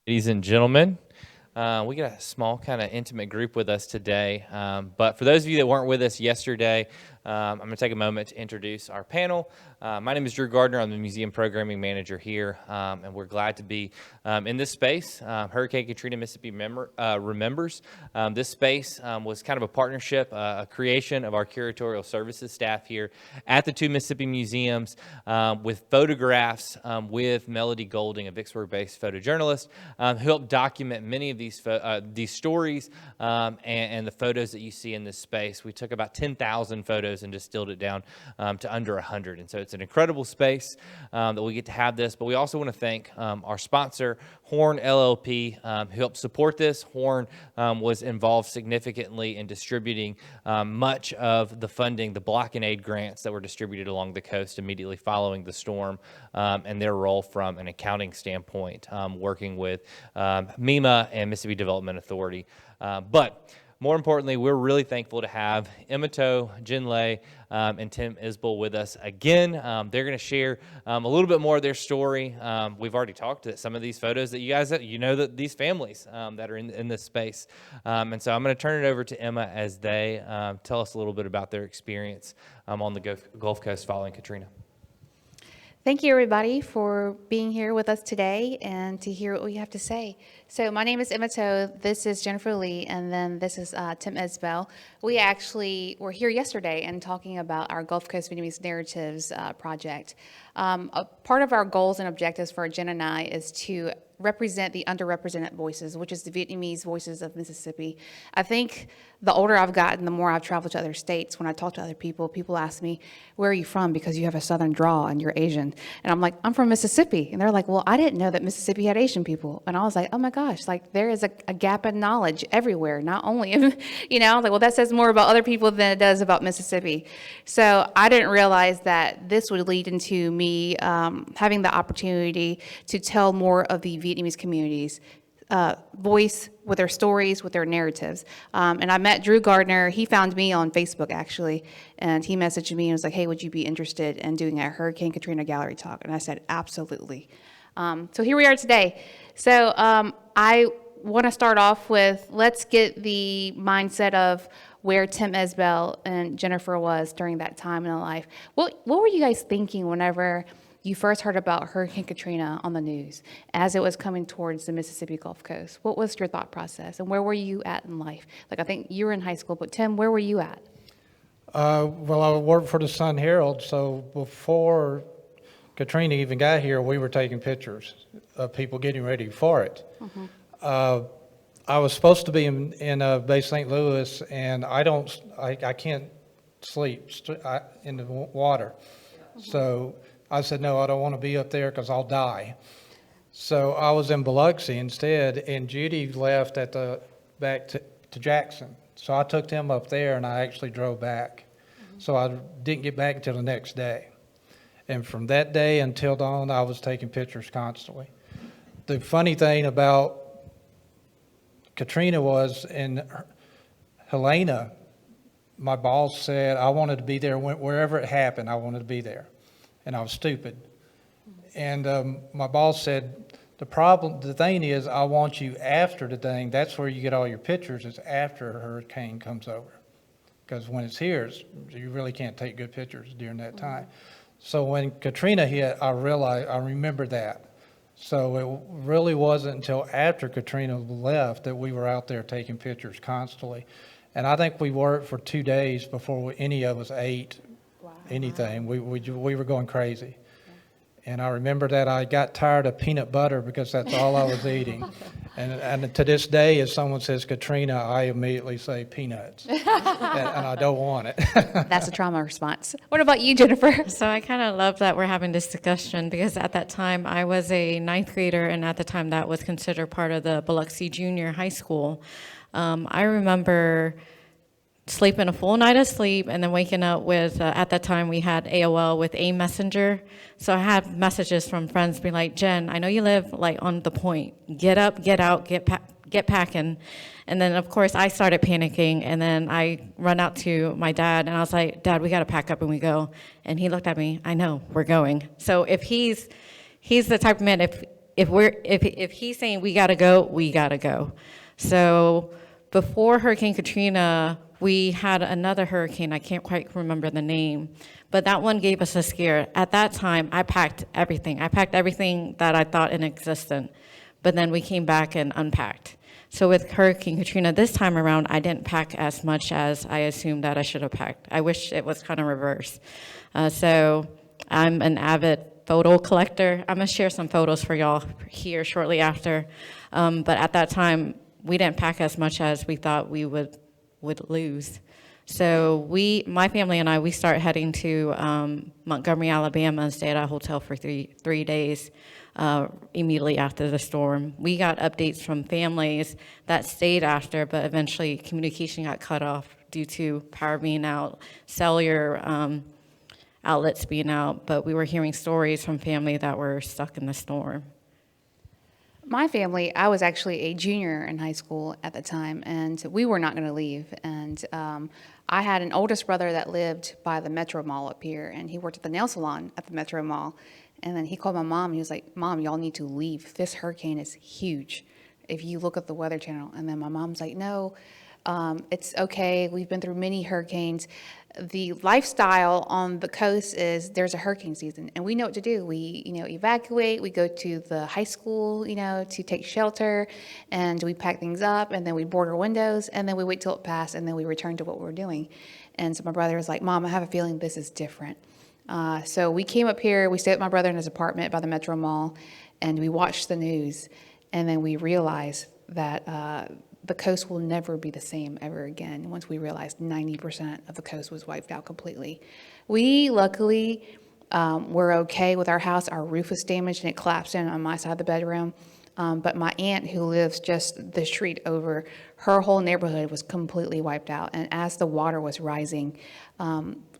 Ladies and gentlemen, we got a small kind of intimate group with us today. But for those of you that weren't with us yesterday, I'm going to take a moment to introduce our panel. My name is Drew Gardner. I'm the museum programming manager here, and we're glad to be in this space. Hurricane Katrina, Mississippi remembers. This space was kind of a partnership, a creation of our curatorial services staff here at the two Mississippi museums with photographs with Melody Golding, a Vicksburg-based photojournalist, who helped document many of these stories and the photos that you see in this space. We took about 10,000 photos and distilled it down to under 100. And so it's an incredible space that we get to have this. But we also want to thank our sponsor, Horn LLP, who helped support this. Horn was involved significantly in distributing much of the funding, the block and aid grants that were distributed along the coast immediately following the storm, and their role from an accounting standpoint, working with MEMA and Mississippi Development Authority. But more importantly, we're really thankful to have Emma Toe, Jen Lay, and Tim Isbell with us again. They're going to share a little bit more of their story. We've already talked to some of these photos that you guys, that these families that are in this space. And so I'm going to turn it over to Emma as they tell us a little bit about their experience on the Gulf Coast following Katrina. Thank you, everybody, for being here with us today and to hear what we have to say. So my name is Emma Toe, this is Jennifer Lee, and then this is Tim Isbell. We actually were here yesterday and talking about our Gulf Coast Vietnamese Narratives project. A part of our goals and objectives for Jen and I is to represent the underrepresented voices, which is the Vietnamese voices of Mississippi. I think the older I've gotten, the more I've traveled to other states. When I talk to other people, people ask me, where are you from? Because you have a Southern drawl and you're Asian. And I'm like, I'm from Mississippi. And they're like, well, I didn't know that Mississippi had Asian people. And I was like, oh my gosh, like there is a gap in knowledge everywhere, not only in, I was like, well, that says more about other people than it does about Mississippi. So I didn't realize that this would lead into me having the opportunity to tell more of the Vietnamese communities voice with their stories, with their narratives. And I met Drew Gardner. He found me on Facebook, actually, and he messaged me and was like, hey, would you be interested in doing a Hurricane Katrina gallery talk? And I said, absolutely. So here we are today. So I want to start off with, let's get the mindset of where Tim Isbell and Jennifer was during that time in their life. What were you guys thinking whenever you first heard about Hurricane Katrina on the news as it was coming towards the Mississippi Gulf Coast? What was your thought process, and where were you at in life? Like, I think you were in high school, but Tim, where were you at? Well, I worked for the Sun Herald, so before Katrina even got here, we were taking pictures of people getting ready for it. Mm-hmm. I was supposed to be in Bay St. Louis, and I can't sleep in the water. Mm-hmm. So I said, no, I don't want to be up there because I'll die. So I was in Biloxi instead, and Judy left back to Jackson. So I took them up there, and I actually drove back. Mm-hmm. So I didn't get back until the next day. And from that day until dawn, I was taking pictures constantly. The funny thing about Katrina was in Helena, my boss said I wanted to be there wherever it happened. I wanted to be there. And I was stupid. And my boss said, the thing is, I want you after the thing. That's where you get all your pictures, is after a hurricane comes over. Because when it's here, you really can't take good pictures during that time. So when Katrina hit, I remembered that. So it really wasn't until after Katrina left that we were out there taking pictures constantly. And I think we worked for 2 days before any of us ate anything. We were going crazy. And I remember that I got tired of peanut butter because that's all I was eating. And to this day, if someone says Katrina, I immediately say peanuts. and I don't want it. That's a trauma response. What about you, Jennifer? So I kind of love that we're having this discussion because at that time I was a ninth grader, and at the time that was considered part of the Biloxi Junior High School. I remember sleeping a full night of sleep and then waking up with, at that time we had AOL with a messenger. So I had messages from friends being like, Jen, I know you live like on the point. Get up, get out, get packing. And then of course I started panicking, and then I run out to my dad and I was like, Dad, we got to pack up and we go. And he looked at me, I know, we're going. So if he's the type of man, if if he's saying we gotta go, we gotta go. So before Hurricane Katrina, we had another hurricane. I can't quite remember the name, but that one gave us a scare. At that time, I packed everything. I packed everything that I thought inexistent, but then we came back and unpacked. So with Hurricane Katrina this time around, I didn't pack as much as I assumed that I should have packed. I wish it was kind of reverse. So I'm an avid photo collector. I'm gonna share some photos for y'all here shortly after. But at that time, we didn't pack as much as we thought we would lose. So my family and I, we start heading to Montgomery, Alabama, and stay at a hotel for three days immediately after the storm. We got updates from families that stayed after, but eventually communication got cut off due to power being out, cellular outlets being out, but we were hearing stories from family that were stuck in the storm. My family, I was actually a junior in high school at the time, and we were not going to leave. And I had an oldest brother that lived by the Metro Mall up here, and he worked at the nail salon at the Metro Mall. And then he called my mom, and he was like, "Mom, y'all need to leave. This hurricane is huge. If you look at the Weather Channel." And then my mom's like, "No, it's okay. We've been through many hurricanes. The lifestyle on the coast is there's a hurricane season, and we know what to do. We, evacuate. We go to the high school, to take shelter, and we pack things up, and then we board our windows, and then we wait till it passed, and then we return to what we're doing." And so my brother was like, "Mom, I have a feeling this is different." So we came up here. We stayed with my brother in his apartment by the Metro Mall, and we watched the news, and then we realized that the coast will never be the same ever again once we realized 90% of the coast was wiped out completely. We luckily were okay with our house. Our roof was damaged and it collapsed in on my side of the bedroom. But my aunt, who lives just the street over, her whole neighborhood was completely wiped out. And as the water was rising,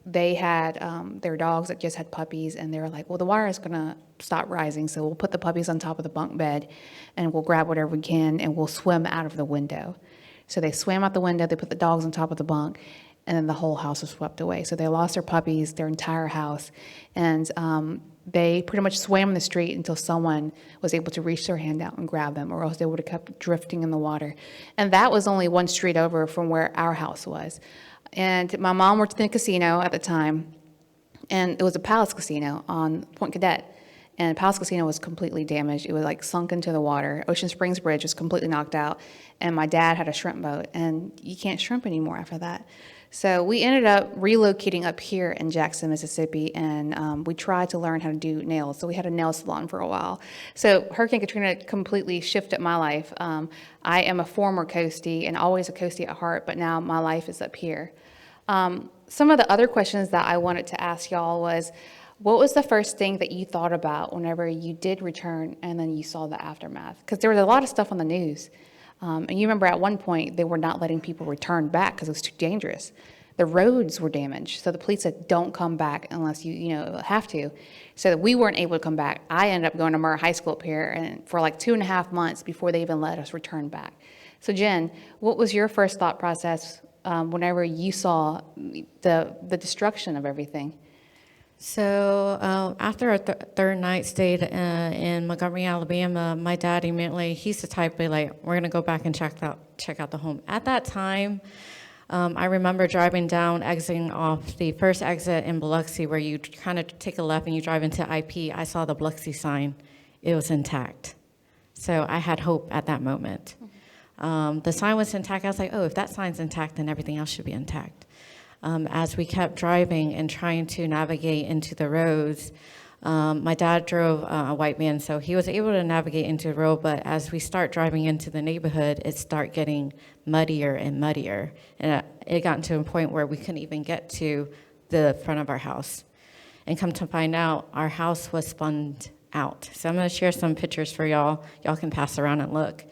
they had their dogs that just had puppies, and they were like, "Well, the water is going to stop rising, so we'll put the puppies on top of the bunk bed, and we'll grab whatever we can, and we'll swim out of the window." So they swam out the window, they put the dogs on top of the bunk, and then the whole house was swept away. So they lost their puppies, their entire house, and they pretty much swam in the street until someone was able to reach their hand out and grab them, or else they would have kept drifting in the water. And that was only one street over from where our house was. And my mom worked in a casino at the time, and it was a Palace Casino on Point Cadet. And Palace Casino was completely damaged. It was like sunk into the water. Ocean Springs Bridge was completely knocked out. And my dad had a shrimp boat, and you can't shrimp anymore after that. So we ended up relocating up here in Jackson, Mississippi, and we tried to learn how to do nails. So we had a nail salon for a while. So Hurricane Katrina completely shifted my life. I am a former coastie and always a coastie at heart, but now my life is up here. Some of the other questions that I wanted to ask y'all was, what was the first thing that you thought about whenever you did return and then you saw the aftermath? Because there was a lot of stuff on the news. And you remember at one point they were not letting people return back because it was too dangerous. The roads were damaged, so the police said, "Don't come back unless you have to." So we weren't able to come back. I ended up going to Murrah High School up here and for like 2.5 months before they even let us return back. So Jen, what was your first thought process whenever you saw the destruction of everything? So after our third night stayed in Montgomery, Alabama, my dad immediately, he's the type of like, "We're gonna go back and check out the home." At that time, I remember driving down, exiting off the first exit in Biloxi, where you kind of take a left and you drive into IP. I saw the Biloxi sign; it was intact. So I had hope at that moment. The sign was intact. I was like, "Oh, if that sign's intact, then everything else should be intact." As we kept driving and trying to navigate into the roads, my dad drove a white van, so he was able to navigate into the road, but as we start driving into the neighborhood, it started getting muddier and muddier. And it got to a point where we couldn't even get to the front of our house. And come to find out, our house was spun out. So I'm gonna share some pictures for y'all. Y'all can pass around and look.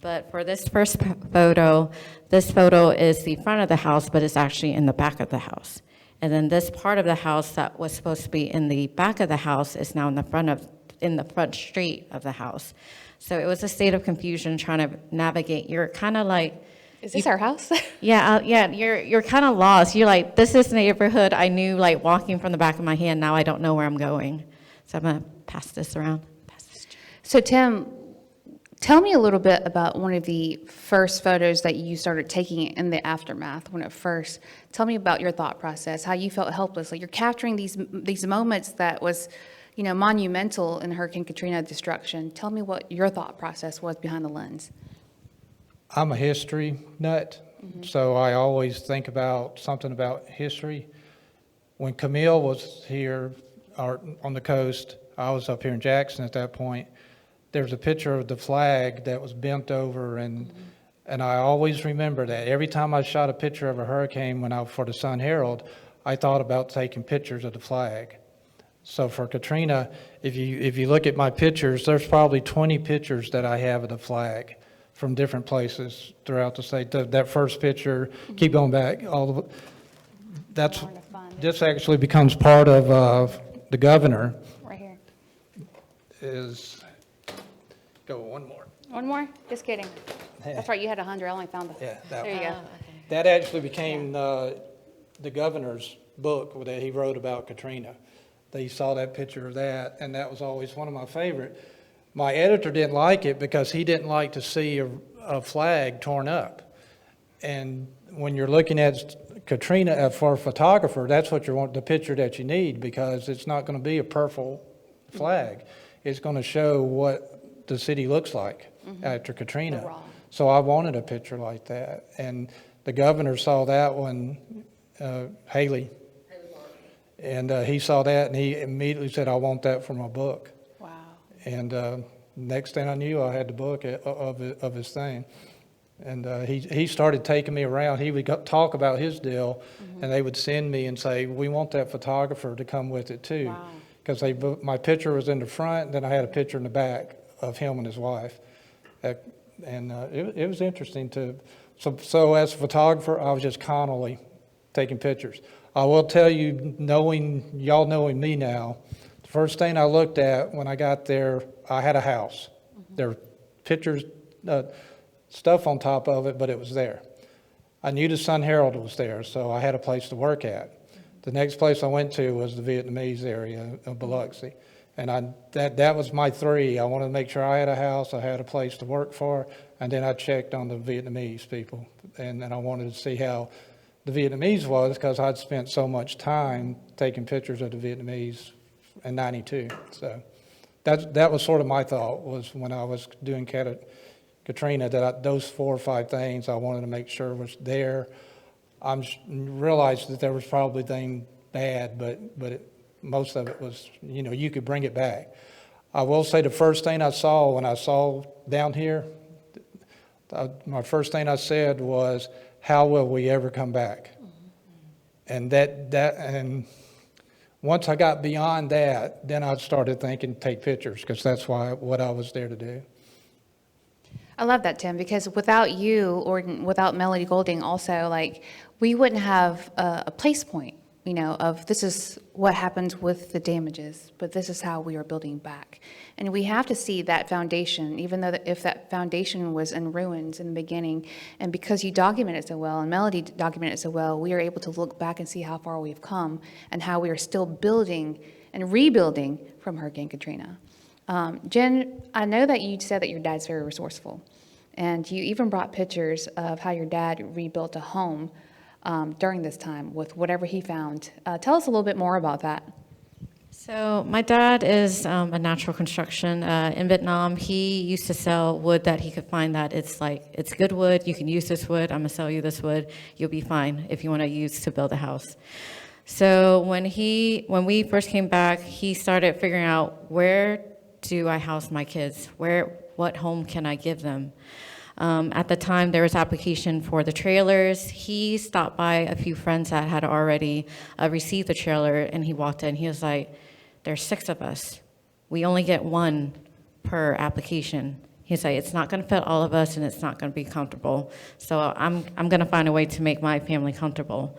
But for this first photo, this photo is the front of the house, but it's actually in the back of the house. And then this part of the house that was supposed to be in the back of the house is now in the front street of the house. So it was a state of confusion trying to navigate. You're kind of like, Is this our house? yeah, you're kind of lost. You're like, this is the neighborhood I knew, like walking from the back of my hand. Now I don't know where I'm going. So I'm gonna pass this around. So Tim, tell me a little bit about one of the first photos that you started taking in the aftermath. When it first, tell me about your thought process, how you felt helpless. Like you're capturing these moments that was, monumental in Hurricane Katrina destruction. Tell me what your thought process was behind the lens. I'm a history nut, so I always think about something about history. When Camille was here on the coast, I was up here in Jackson at that point. There's a picture of the flag that was bent over, and I always remember that. Every time I shot a picture of a hurricane for the Sun Herald, I thought about taking pictures of the flag. So for Katrina, if you look at my pictures, there's probably 20 pictures that I have of the flag from different places throughout the state. That first picture, keep going back, this actually becomes part of the governor. Right here. Go one more. One more? Just kidding. That's right, you had 100, I only found the. Yeah, that There you one. go. That actually became the governor's book that he wrote about Katrina. They saw that picture of that, and that was always one of my favorite. My editor didn't like it because he didn't like to see a flag torn up. And when you're looking at Katrina for a photographer, that's what you want, the picture that you need, because it's not going to be a purple flag. It's going to show what the city looks like after Katrina. So I wanted a picture like that. And the governor saw that one, Haley. And he saw that, and he immediately said, I want that for my book. Wow. And next thing I knew, I had the book of his thing. And he started taking me around. He would talk about his deal, and they would send me and say, we want that photographer to come with it too. Wow. Because my picture was in the front, and then I had a picture in the back of him and his wife. And it was interesting to, so as a photographer, I was just constantly taking pictures. I will tell you, y'all knowing me now, the first thing I looked at when I got there, I had a house. There were pictures, stuff on top of it, but it was there. I knew the Sun Herald was there, so I had a place to work at. The next place I went to was the Vietnamese area of Biloxi. And that was my three. I wanted to make sure I had a house, I had a place to work for, and then I checked on the Vietnamese people. And then I wanted to see how the Vietnamese was, because I'd spent so much time taking pictures of the Vietnamese in '92. So that was sort of my thought, was when I was doing Katrina, that those 4 or 5 things I wanted to make sure was there. I realized that there was probably things bad, but most of it was, you could bring it back. I will say the first thing I saw when I saw down here, my first thing I said was, how will we ever come back? And and once I got beyond that, then I started thinking, take pictures, because that's what I was there to do. I love that, Tim, because without you or without Melody Golding also, we wouldn't have a place point, of this is what happens with the damages, but this is how we are building back. And we have to see that foundation, even though if that foundation was in ruins in the beginning, and because you document it so well, and Melody documented it so well, we are able to look back and see how far we've come and how we are still building and rebuilding from Hurricane Katrina. Jen, I know that you said that your dad's very resourceful, and you even brought pictures of how your dad rebuilt a home during this time with whatever he found. Tell us a little bit more about that. So my dad is a natural construction. In Vietnam, he used to sell wood that he could find that it's good wood, you can use this wood, I'm gonna sell you this wood, you'll be fine if you wanna use to build a house. So when we first came back, he started figuring out, where do I house my kids? What home can I give them? At the time, there was application for the trailers. He stopped by a few friends that had already received the trailer, and he walked in. He was like, there's 6 of us. We only get 1 per application. He's like, it's not going to fit all of us, and it's not going to be comfortable. So I'm going to find a way to make my family comfortable.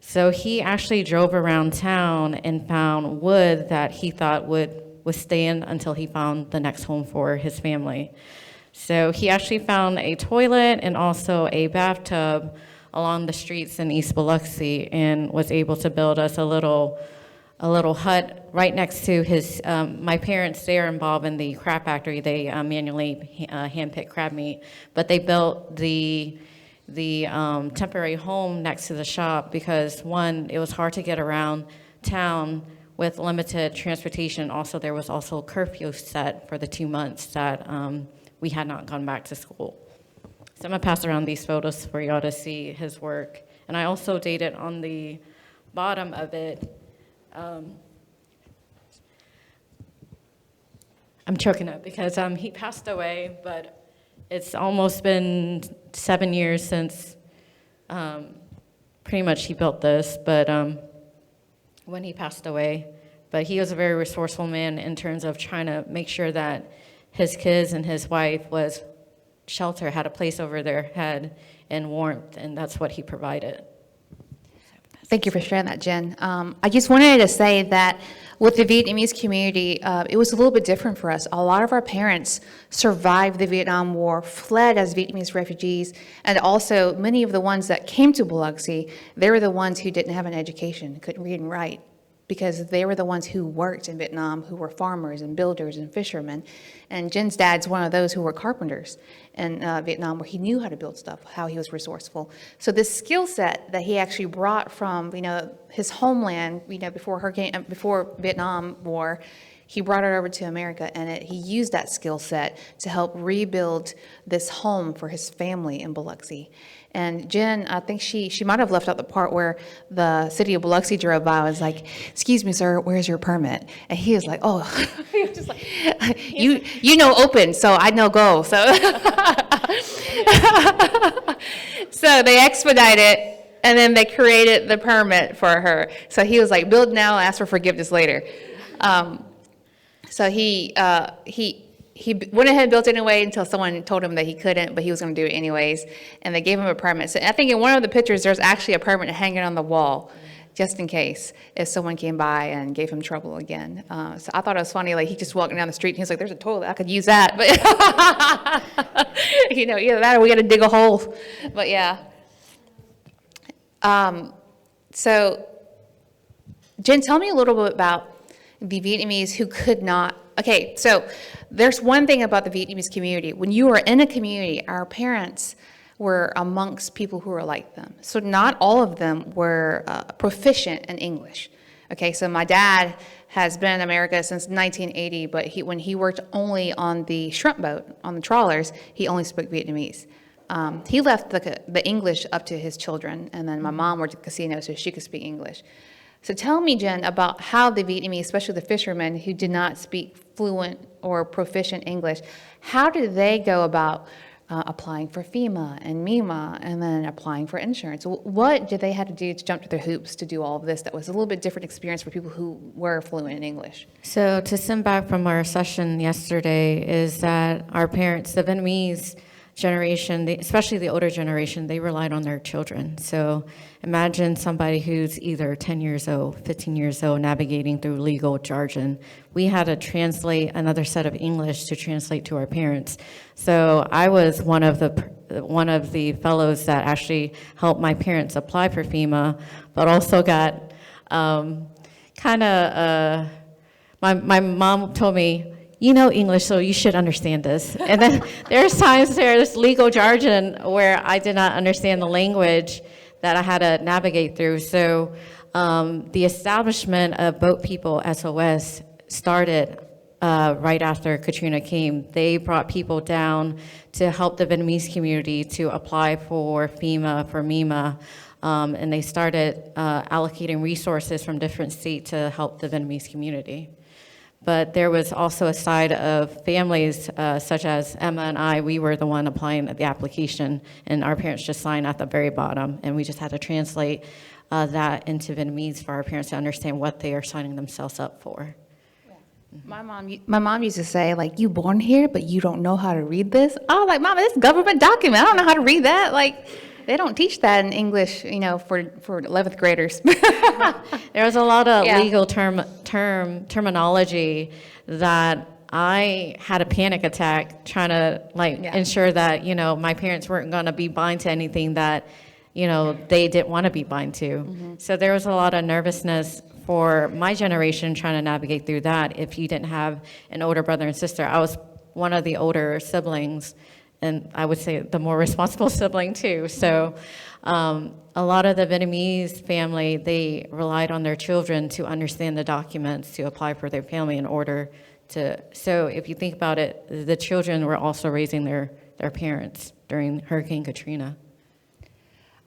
So he actually drove around town and found wood that he thought would withstand until he found the next home for his family. So he actually found a toilet and also a bathtub along the streets in East Biloxi, and was able to build us a little a little hut right next to his, my parents, they are involved in the crab factory. They manually hand-pick crab meat, but they built the temporary home next to the shop because, one, it was hard to get around town with limited transportation. Also, there was also a curfew set for the 2 months that we had not gone back to school. So I'm gonna pass around these photos for y'all to see his work. And I also dated on the bottom of it. I'm choking up because he passed away, but it's almost been 7 years since pretty much he built this, but when he passed away. But he was a very resourceful man in terms of trying to make sure that his kids and his wife was shelter, had a place over their head and warmth, and that's what he provided. Thank you for sharing that, Jen. I just wanted to say that with the Vietnamese community, it was a little bit different for us. A lot of our parents survived the Vietnam War, fled as Vietnamese refugees, and also many of the ones that came to Biloxi, they were the ones who didn't have an education, couldn't read and write, because they were the ones who worked in Vietnam, who were farmers and builders and fishermen. And Jen's dad's one of those who were carpenters in Vietnam, where he knew how to build stuff, how he was resourceful. So this skill set that he actually brought from, his homeland, before Vietnam War, he brought it over to America, and he used that skill set to help rebuild this home for his family in Biloxi. And Jen, I think she might have left out the part where the city of Biloxi drove by and was like, "Excuse me, sir, where's your permit?" And he was like, "Oh," he was just like, you know open, so I know go." So, so they expedited, and then they created the permit for her. So he was like, "Build now, ask for forgiveness later." So he went ahead and built it anyway until someone told him that he couldn't, but he was going to do it anyways, and they gave him a permit. So I think in one of the pictures, there's actually a permit hanging on the wall, just in case if someone came by and gave him trouble again. So I thought it was funny, like he just walking down the street and he was like, "There's a toilet, I could use that," but either that or we got to dig a hole. But yeah. So Jen, tell me a little bit about the Vietnamese who could not. Okay, so there's one thing about the Vietnamese community. When you are in a community, our parents were amongst people who were like them. So not all of them were proficient in English. Okay, so my dad has been in America since 1980, but when he worked only on the shrimp boat, on the trawlers, he only spoke Vietnamese. He left the English up to his children, and then my mom worked at the casino, so she could speak English. So tell me, Jen, about how the Vietnamese, especially the fishermen who did not speak fluent or proficient English, how did they go about applying for FEMA and MEMA and then applying for insurance? What did they have to do to jump to their hoops to do all of this that was a little bit different experience for people who were fluent in English? So to stem back from our session yesterday is that our parents, the Vietnamese generation, especially the older generation, they relied on their children. So imagine somebody who's either 10 years old, 15 years old, navigating through legal jargon. We had to translate another set of English to translate to our parents. So I was one of the fellows that actually helped my parents apply for FEMA, but also got my mom told me, "You know English, so you should understand this." And then there's times there's legal jargon where I did not understand the language that I had to navigate through. So the establishment of Boat People SOS started right after Katrina came. They brought people down to help the Vietnamese community to apply for FEMA, for MEMA, and they started allocating resources from different states to help the Vietnamese community. But there was also a side of families, such as Emma and I, we were the one applying the application, and our parents just signed at the very bottom, and we just had to translate that into Vietnamese for our parents to understand what they are signing themselves up for. My mom used to say, like, "You born here, but you don't know how to read this?" I was like, "Mom, this is a government document. I don't know how to read that." Like, they don't teach that in English, for 11th graders. There was a lot of legal terminology that I had a panic attack trying to ensure that, my parents weren't going to be blind to anything that they didn't want to be blind too. So there was a lot of nervousness for my generation trying to navigate through that if you didn't have an older brother and sister. I was one of the older siblings, and I would say the more responsible sibling too. So a lot of the Vietnamese family, they relied on their children to understand the documents to apply for their family in order to, so if you think about it, the children were also raising their parents during Hurricane Katrina.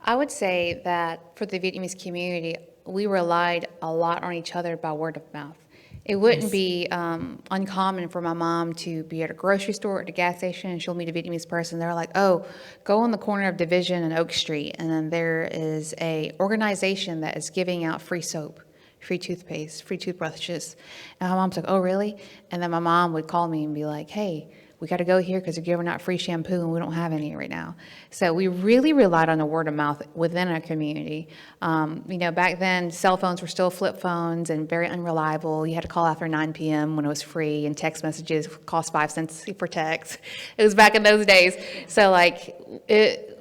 I would say that for the Vietnamese community, we relied a lot on each other by word of mouth. It wouldn't be uncommon for my mom to be at a grocery store or at a gas station, and she'll meet a Vietnamese person. They're like, oh, go on the corner of Division and Oak Street, and then there is a organization that is giving out free soap, free toothpaste, free toothbrushes. And my mom's like, oh, really? And then my mom would call me and be like, hey, we got to go here because they're giving out free shampoo and we don't have any right now. So we really relied on the word of mouth within our community. Back then, cell phones were still flip phones and very unreliable. You had to call after 9 p.m. when it was free, and text messages cost 5 cents for text. It was back in those days. So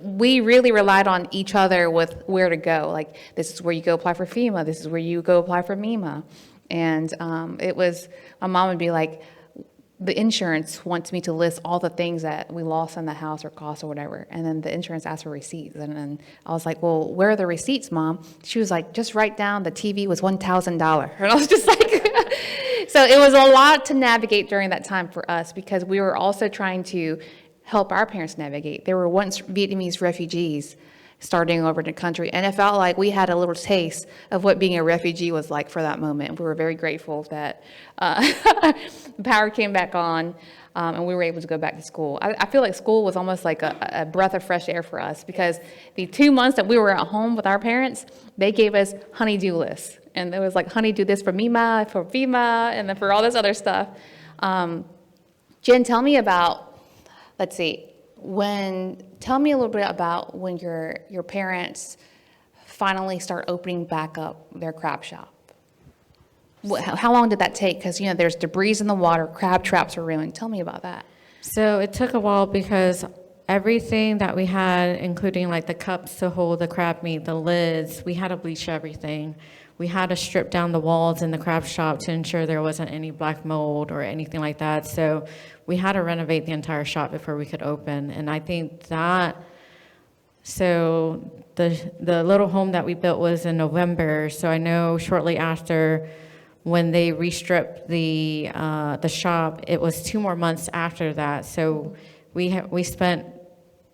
we really relied on each other with where to go. Like, this is where you go apply for FEMA. This is where you go apply for MEMA. And my mom would be like, the insurance wants me to list all the things that we lost in the house or cost or whatever. And then the insurance asked for receipts. And then I was like, well, where are the receipts, Mom? She was like, just write down the TV was $1,000. And I was just like, so it was a lot to navigate during that time for us, because we were also trying to help our parents navigate. There were once Vietnamese refugees starting over in the country, and it felt like we had a little taste of what being a refugee was like for that moment. We were very grateful that the power came back on, and we were able to go back to school. I feel like school was almost like a breath of fresh air for us, because the 2 months that we were at home with our parents, they gave us honey-do lists. And there was like, honey, do this for MEMA, for FEMA, and then for all this other stuff. Jen, tell me about, tell me a little bit about when your parents finally start opening back up their crab shop. How long did that take? Because, there's debris in the water, crab traps are ruined. Tell me about that. So it took a while, because everything that we had, including like the cups to hold the crab meat, the lids, we had to bleach everything. We had to strip down the walls in the crab shop to ensure there wasn't any black mold or anything like that. So we had to renovate the entire shop before we could open. And I think so the little home that we built was in November. So I know shortly after, when they restripped the shop, it was 2 more months after that. So we spent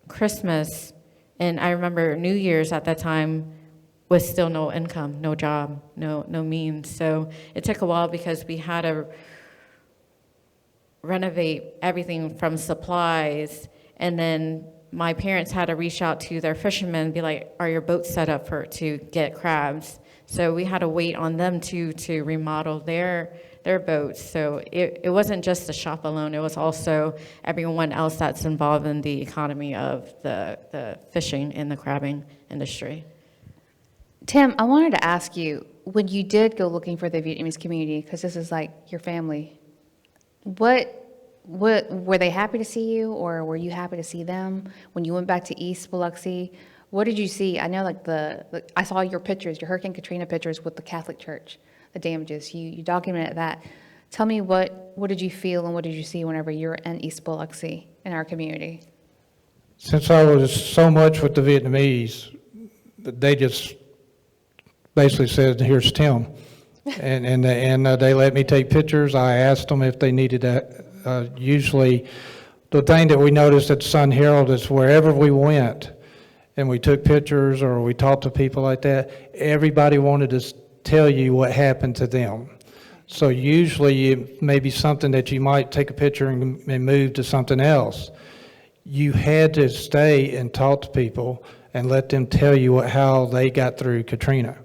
Christmas, and I remember New Year's at that time, with still no income, no job, no means. So it took a while, because we had to renovate everything from supplies, and then my parents had to reach out to their fishermen and be like, are your boats set up to get crabs? So we had to wait on them to remodel their boats. So it wasn't just the shop alone, it was also everyone else that's involved in the economy of the fishing and the crabbing industry. Tim, I wanted to ask you, when you did go looking for the Vietnamese community, because this is like your family, what were they happy to see you, or were you happy to see them? When you went back to East Biloxi, what did you see? I know I saw your pictures, your Hurricane Katrina pictures with the Catholic Church, the damages. You documented that. Tell me, what did you feel and what did you see whenever you were in East Biloxi in our community? Since I was so much with the Vietnamese, they just basically said, here's Tim. and they let me take pictures. I asked them if they needed that. Usually, the thing that we noticed at Sun Herald is wherever we went and we took pictures or we talked to people like that, everybody wanted to tell you what happened to them. So usually it may be something that you might take a picture and move to something else. You had to stay and talk to people and let them tell you how they got through Katrina.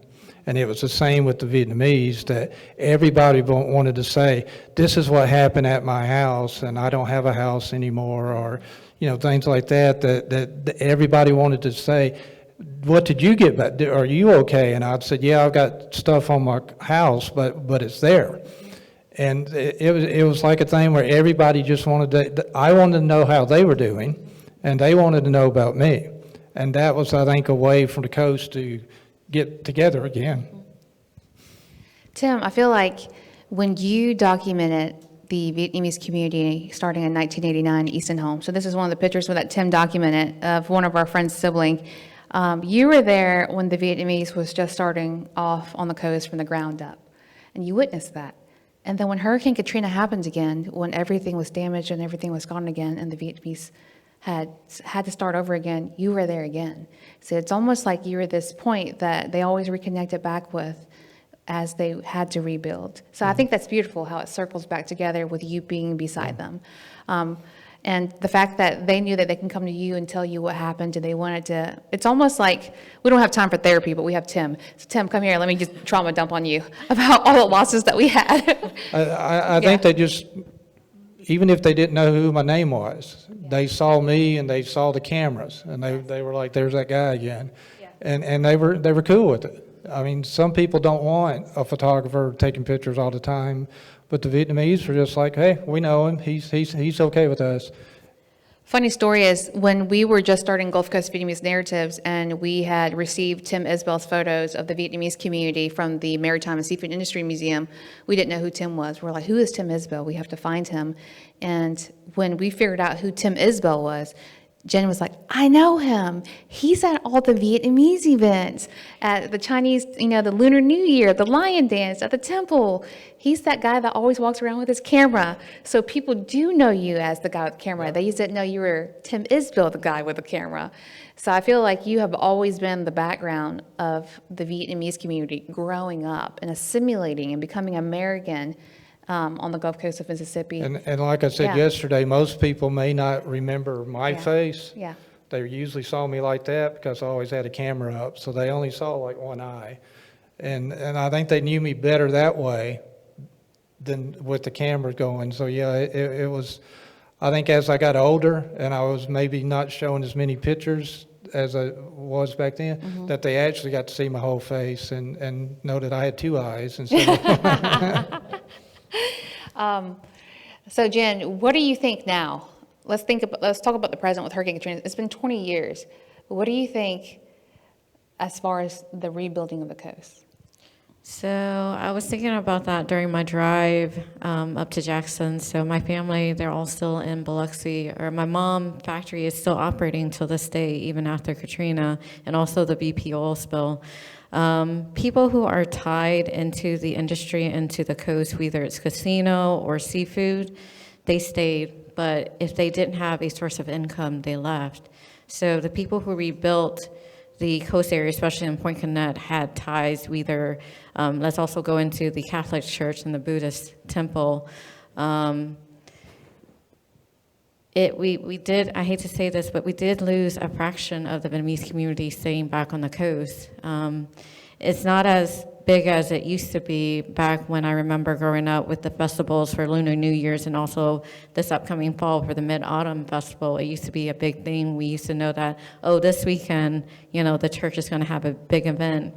And it was the same with the Vietnamese, that everybody wanted to say, this is what happened at my house, and I don't have a house anymore, or things like that, that everybody wanted to say, what did you get back? Are you okay? And I'd said, yeah, I've got stuff on my house, but it's there. And it was like a thing where everybody just wanted I wanted to know how they were doing, and they wanted to know about me. And that was, I think, a way for the coast to get together again. Tim, I feel like when you documented the Vietnamese community starting in 1989 in Easton Home, so this is one of the pictures that Tim documented of one of our friend's sibling. You were there when the Vietnamese was just starting off on the coast from the ground up, and you witnessed that. And then when Hurricane Katrina happened again, when everything was damaged and everything was gone again, and the Vietnamese had to start over again, you were there again. So it's almost like you were this point that they always reconnected back with as they had to rebuild. So I think that's beautiful how it circles back together with you being beside them. And the fact that they knew that they can come to you and tell you what happened and they wanted to, it's almost like we don't have time for therapy, but we have Tim. So Tim, come here, let me just trauma dump on you about all the losses that we had. I think they just, even if they didn't know who my name was, they saw me and they saw the cameras and they were like, there's that guy again. And they were cool with it. I mean, some people don't want a photographer taking pictures all the time, but the Vietnamese were just like, hey, we know him. He's okay with us. Funny story is when we were just starting Gulf Coast Vietnamese Narratives and we had received Tim Isbell's photos of the Vietnamese community from the Maritime and Seafood Industry Museum, we didn't know who Tim was. We're like, who is Tim Isbell? We have to find him. And when we figured out who Tim Isbell was, Jen was like, I know him. He's at all the Vietnamese events, at the Chinese, the Lunar New Year, the Lion Dance, at the temple. He's that guy that always walks around with his camera. So people do know you as the guy with the camera. They used to know you were Tim Isbell, the guy with the camera. So I feel like you have always been the background of the Vietnamese community growing up and assimilating and becoming American on the Gulf Coast of Mississippi. And like I said yesterday, most people may not remember my face. Yeah. They usually saw me like that because I always had a camera up, so they only saw like one eye. And I think they knew me better that way than with the camera going. So yeah, it was, I think as I got older and I was maybe not showing as many pictures as I was back then, that they actually got to see my whole face and know that I had two eyes instead of So Jen, what do you think now? Let's talk about the present with Hurricane Katrina. It's been 20 years. What do you think as far as the rebuilding of the coast? So I was thinking about that during my drive up to Jackson. So my family, they're all still in Biloxi, or my mom factory is still operating till this day, even after Katrina, and also the BP oil spill. People who are tied into the industry, into the coast, whether it's casino or seafood, they stayed. But if they didn't have a source of income, they left. So the people who rebuilt the coast area, especially in Point Connect, had ties either, let's also go into the Catholic Church and the Buddhist temple. We did, I hate to say this, but we did lose a fraction of the Vietnamese community staying back on the coast. It's not as big as it used to be back when I remember growing up with the festivals for Lunar New Year's and also this upcoming fall for the Mid-Autumn Festival. It used to be a big thing. We used to know that, this weekend, the church is going to have a big event.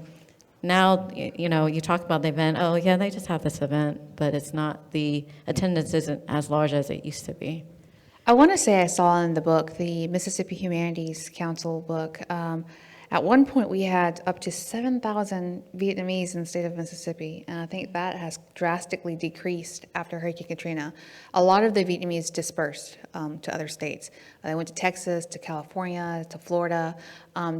Now, you talk about the event, they just have this event, but it's not, the attendance isn't as large as it used to be. I want to say I saw in the book, the Mississippi Humanities Council book, at one point we had up to 7,000 Vietnamese in the state of Mississippi, and I think that has drastically decreased after Hurricane Katrina. A lot of the Vietnamese dispersed to other states. They went to Texas, to California, to Florida,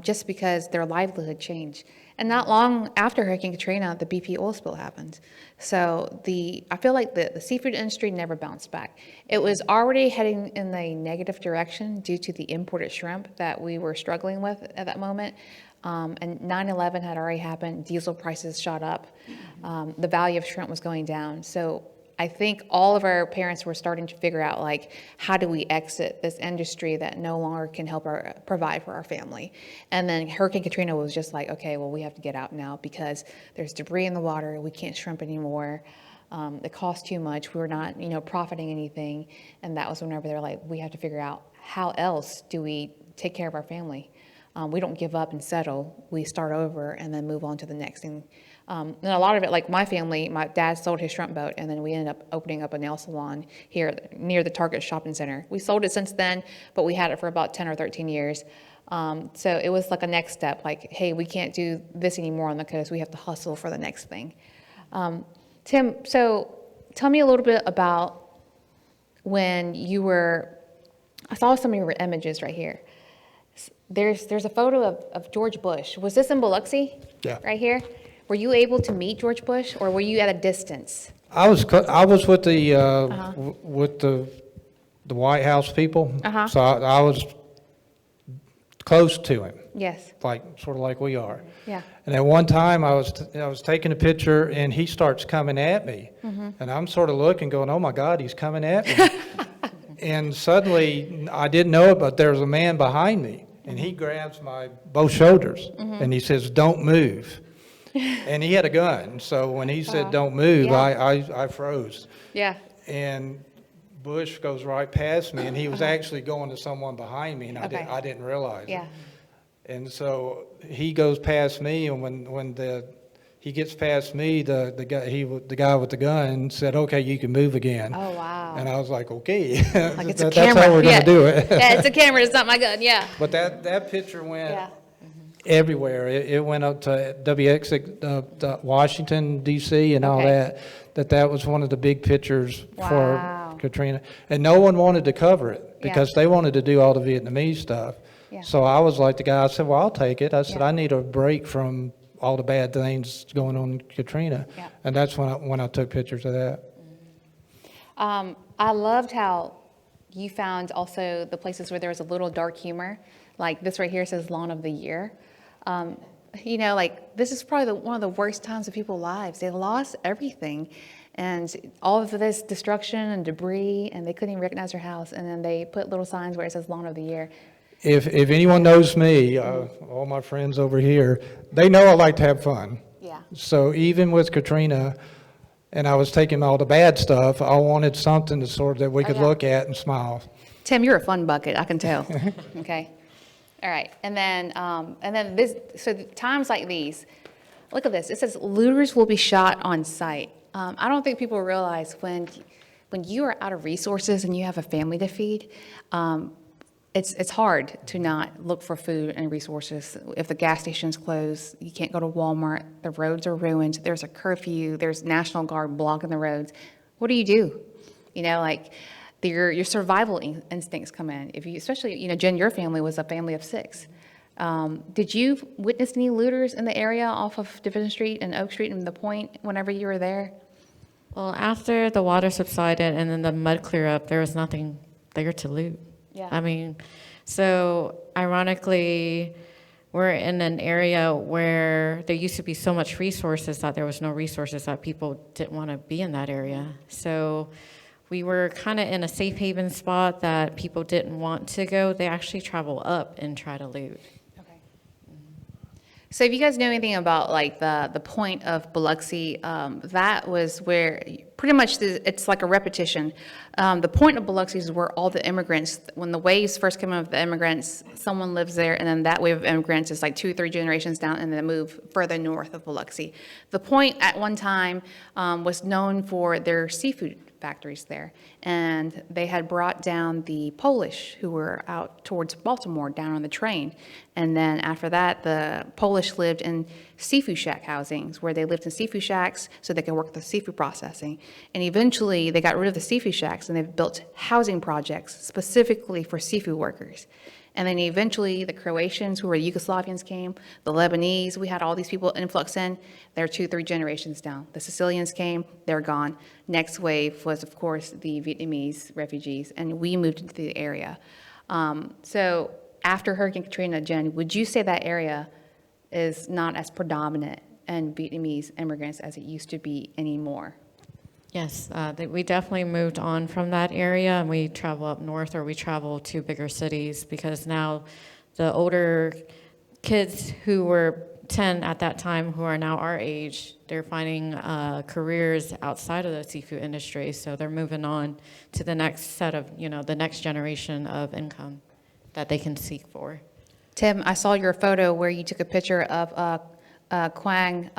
just because their livelihood changed. And not long after Hurricane Katrina, the BP oil spill happened. So I feel like the seafood industry never bounced back. It was already heading in a negative direction due to the imported shrimp that we were struggling with at that moment. And 9/11 had already happened. Diesel prices shot up. The value of shrimp was going down. So I think all of our parents were starting to figure out, how do we exit this industry that no longer can help provide for our family? And then Hurricane Katrina was just like, okay, well, we have to get out now because there's debris in the water. We can't shrimp anymore. It costs too much. We're not, profiting anything. And that was whenever they're like, we have to figure out how else do we take care of our family? We don't give up and settle. We start over and then move on to the next thing. And a lot of it, like my family, my dad sold his shrimp boat, and then we ended up opening up a nail salon here near the Target shopping center. We sold it since then, but we had it for about 10 or 13 years. So it was like a next step, like, hey, we can't do this anymore on the coast. We have to hustle for the next thing. Tim, so tell me a little bit about when you were, I saw some of your images right here. There's a photo of George Bush. Was this in Biloxi? Yeah. Right here? Were you able to meet George Bush, or were you at a distance? I was with the White House people, so I was close to him, Yes. like sort of like we are. Yeah. And at one time, I was taking a picture, and he starts coming at me, and I'm sort of looking, going, "Oh my God, he's coming at me!" And suddenly, I didn't know it, but there was a man behind me, and he grabs my both shoulders, and he says, "Don't move." And he had a gun, so when he said, "Don't move," Yeah. I froze. Yeah. And Bush goes right past me, and he was actually going to someone behind me, and Okay. I didn't realize Yeah. it. And so he goes past me, and when he gets past me, the guy with the gun said, "Okay, you can move again." Oh, wow. And I was like, "Okay." Like it's a That's camera. how we're Yeah. gonna do it. Yeah, it's a camera. It's not my gun. Yeah. But that picture went Yeah. everywhere. It went up to WX, Washington, D.C., and all Okay. that. That was one of the big pictures Wow. for Katrina. And no one wanted to cover it Yeah. because they wanted to do all the Vietnamese stuff. Yeah. So I was like the guy, I said, "Well, I'll take it." I said, Yeah. "I need a break from all the bad things going on in Katrina." Yeah. And that's when I took pictures of that. I loved how you found also the places where there was a little dark humor. Like this right here says Lawn of the Year. You know, like this is probably one of the worst times of people's lives. They lost everything and all of this destruction and debris, and they couldn't even recognize their house. And then they put little signs where it says Lawn of the Year. If anyone knows me, all my friends over here, they know I like to have fun. Yeah. So even with Katrina, and I was taking all the bad stuff, I wanted something to sort of that we could yeah. look at and smile. Tim, you're a fun bucket, I can tell. Okay. All right. And then this, so times like these, look at this. It says looters will be shot on sight. I don't think people realize when you are out of resources and you have a family to feed, it's hard to not look for food and resources. If the gas station's closed, you can't go to Walmart, the roads are ruined, there's a curfew, there's National Guard blocking the roads. What do? You know, like your survival instincts come in. If you, especially, you know, Jen, your family was a family of 6. Did you witness any looters in the area off of Division Street and Oak Street and the Point whenever you were there? Well, after the water subsided and then the mud cleared up, there was nothing there to loot. Yeah. I mean, so ironically, we're in an area where there used to be so much resources that there was no resources, that people didn't want to be in that area. So we were kind of in a safe haven spot that people didn't want to go. They actually travel up and try to loot. Okay. So if you guys know anything about like the point of Biloxi, that was where pretty much it's like a repetition. The point of Biloxi is where all the immigrants, when the waves first came up, the immigrants, someone lives there, and then that wave of immigrants is like 2 or 3 generations down, and then move further north of Biloxi. The point at one time was known for their seafood factories there, and they had brought down the Polish who were out towards Baltimore down on the train, and then after that the Polish lived in seafood shack housings where they lived in seafood shacks so they could work the seafood processing, and eventually they got rid of the seafood shacks and they've built housing projects specifically for seafood workers. And then eventually the Croatians, who were Yugoslavians, came, the Lebanese, we had all these people influx in. They're 2 or 3 generations down. The Sicilians came, they're gone. Next wave was, of course, the Vietnamese refugees, and we moved into the area. So after Hurricane Katrina, Jen, would you say that area is not as predominant in Vietnamese immigrants as it used to be anymore? Yes, we definitely moved on from that area, and we travel up north, or we travel to bigger cities, because now the older kids who were 10 at that time, who are now our age, they're finding careers outside of the seafood industry, so they're moving on to the next set of, you know, the next generation of income that they can seek for. Tim, I saw your photo where you took a picture of Quang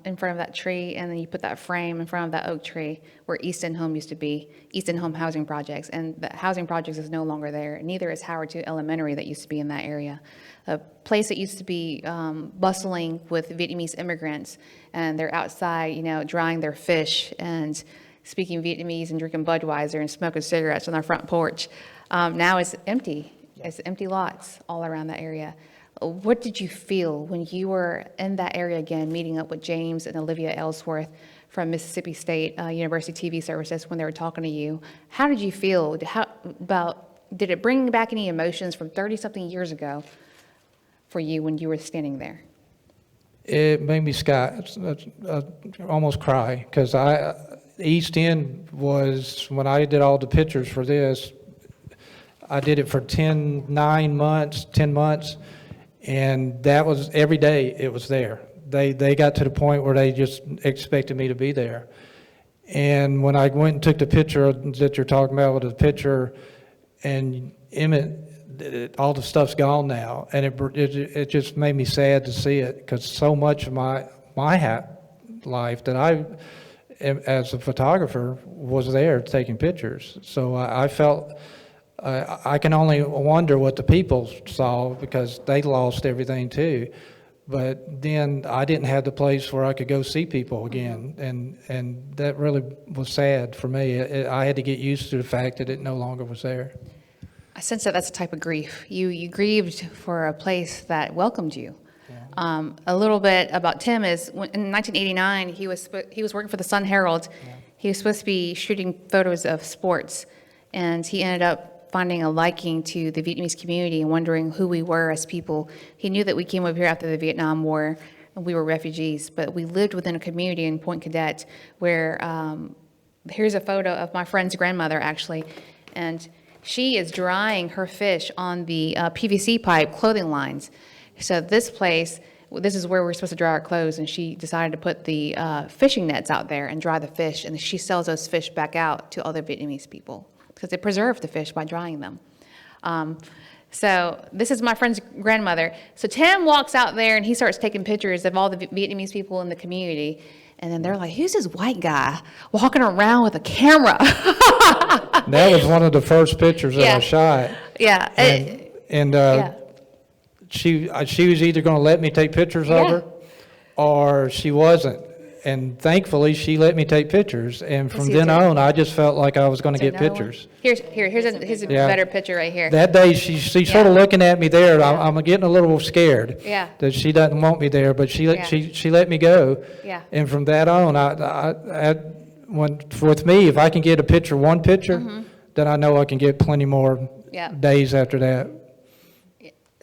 in front of that tree, and then you put that frame in front of that oak tree where Easton Home used to be, Easton Home Housing Projects, and the housing projects is no longer there. Neither is Howard 2 Elementary that used to be in that area. A place that used to be bustling with Vietnamese immigrants, and they're outside, drying their fish and speaking Vietnamese and drinking Budweiser and smoking cigarettes on their front porch. Now it's empty. It's empty lots all around that area. What did you feel when you were in that area again, meeting up with James and Olivia Ellsworth from Mississippi State University TV Services when they were talking to you? How did you feel? Did it bring back any emotions from 30-something years ago for you when you were standing there? It made me almost cry, because East End was, when I did all the pictures for this, I did it for 10 months, and that was every day it was there. They got to the point where they just expected me to be there. And when I went and took the picture that you're talking about with the picture, and Emmett, all the stuff's gone now, and it just made me sad to see it, because so much of my life that I, as a photographer, was there taking pictures. So I felt, I can only wonder what the people saw, because they lost everything too. But then I didn't have the place where I could go see people again, and that really was sad for me. I had to get used to the fact that it no longer was there. I sense that that's a type of grief. You grieved for a place that welcomed you. Yeah. A little bit about Tim is in 1989 he was working for the Sun Herald. Yeah. He was supposed to be shooting photos of sports, and he ended up finding a liking to the Vietnamese community and wondering who we were as people. He knew that we came over here after the Vietnam War and we were refugees, but we lived within a community in Point Cadet where, here's a photo of my friend's grandmother actually, and she is drying her fish on the PVC pipe clothing lines. So this is where we're supposed to dry our clothes, and she decided to put the fishing nets out there and dry the fish, and she sells those fish back out to other Vietnamese people, because they preserve the fish by drying them. So this is my friend's grandmother. So Tim walks out there and he starts taking pictures of all the Vietnamese people in the community. And then they're like, who's this white guy walking around with a camera? That was one of the first pictures that I shot. Yeah. She was either going to let me take pictures of her or she wasn't. And thankfully, she let me take pictures. And from then on, I just felt like I was going to get pictures. Here's a better picture right here. That day, she's sort of looking at me there. I'm getting a little scared that she doesn't want me there, but she let me go. Yeah. And from that on, with me, if I can get one picture, then I know I can get plenty more days after that.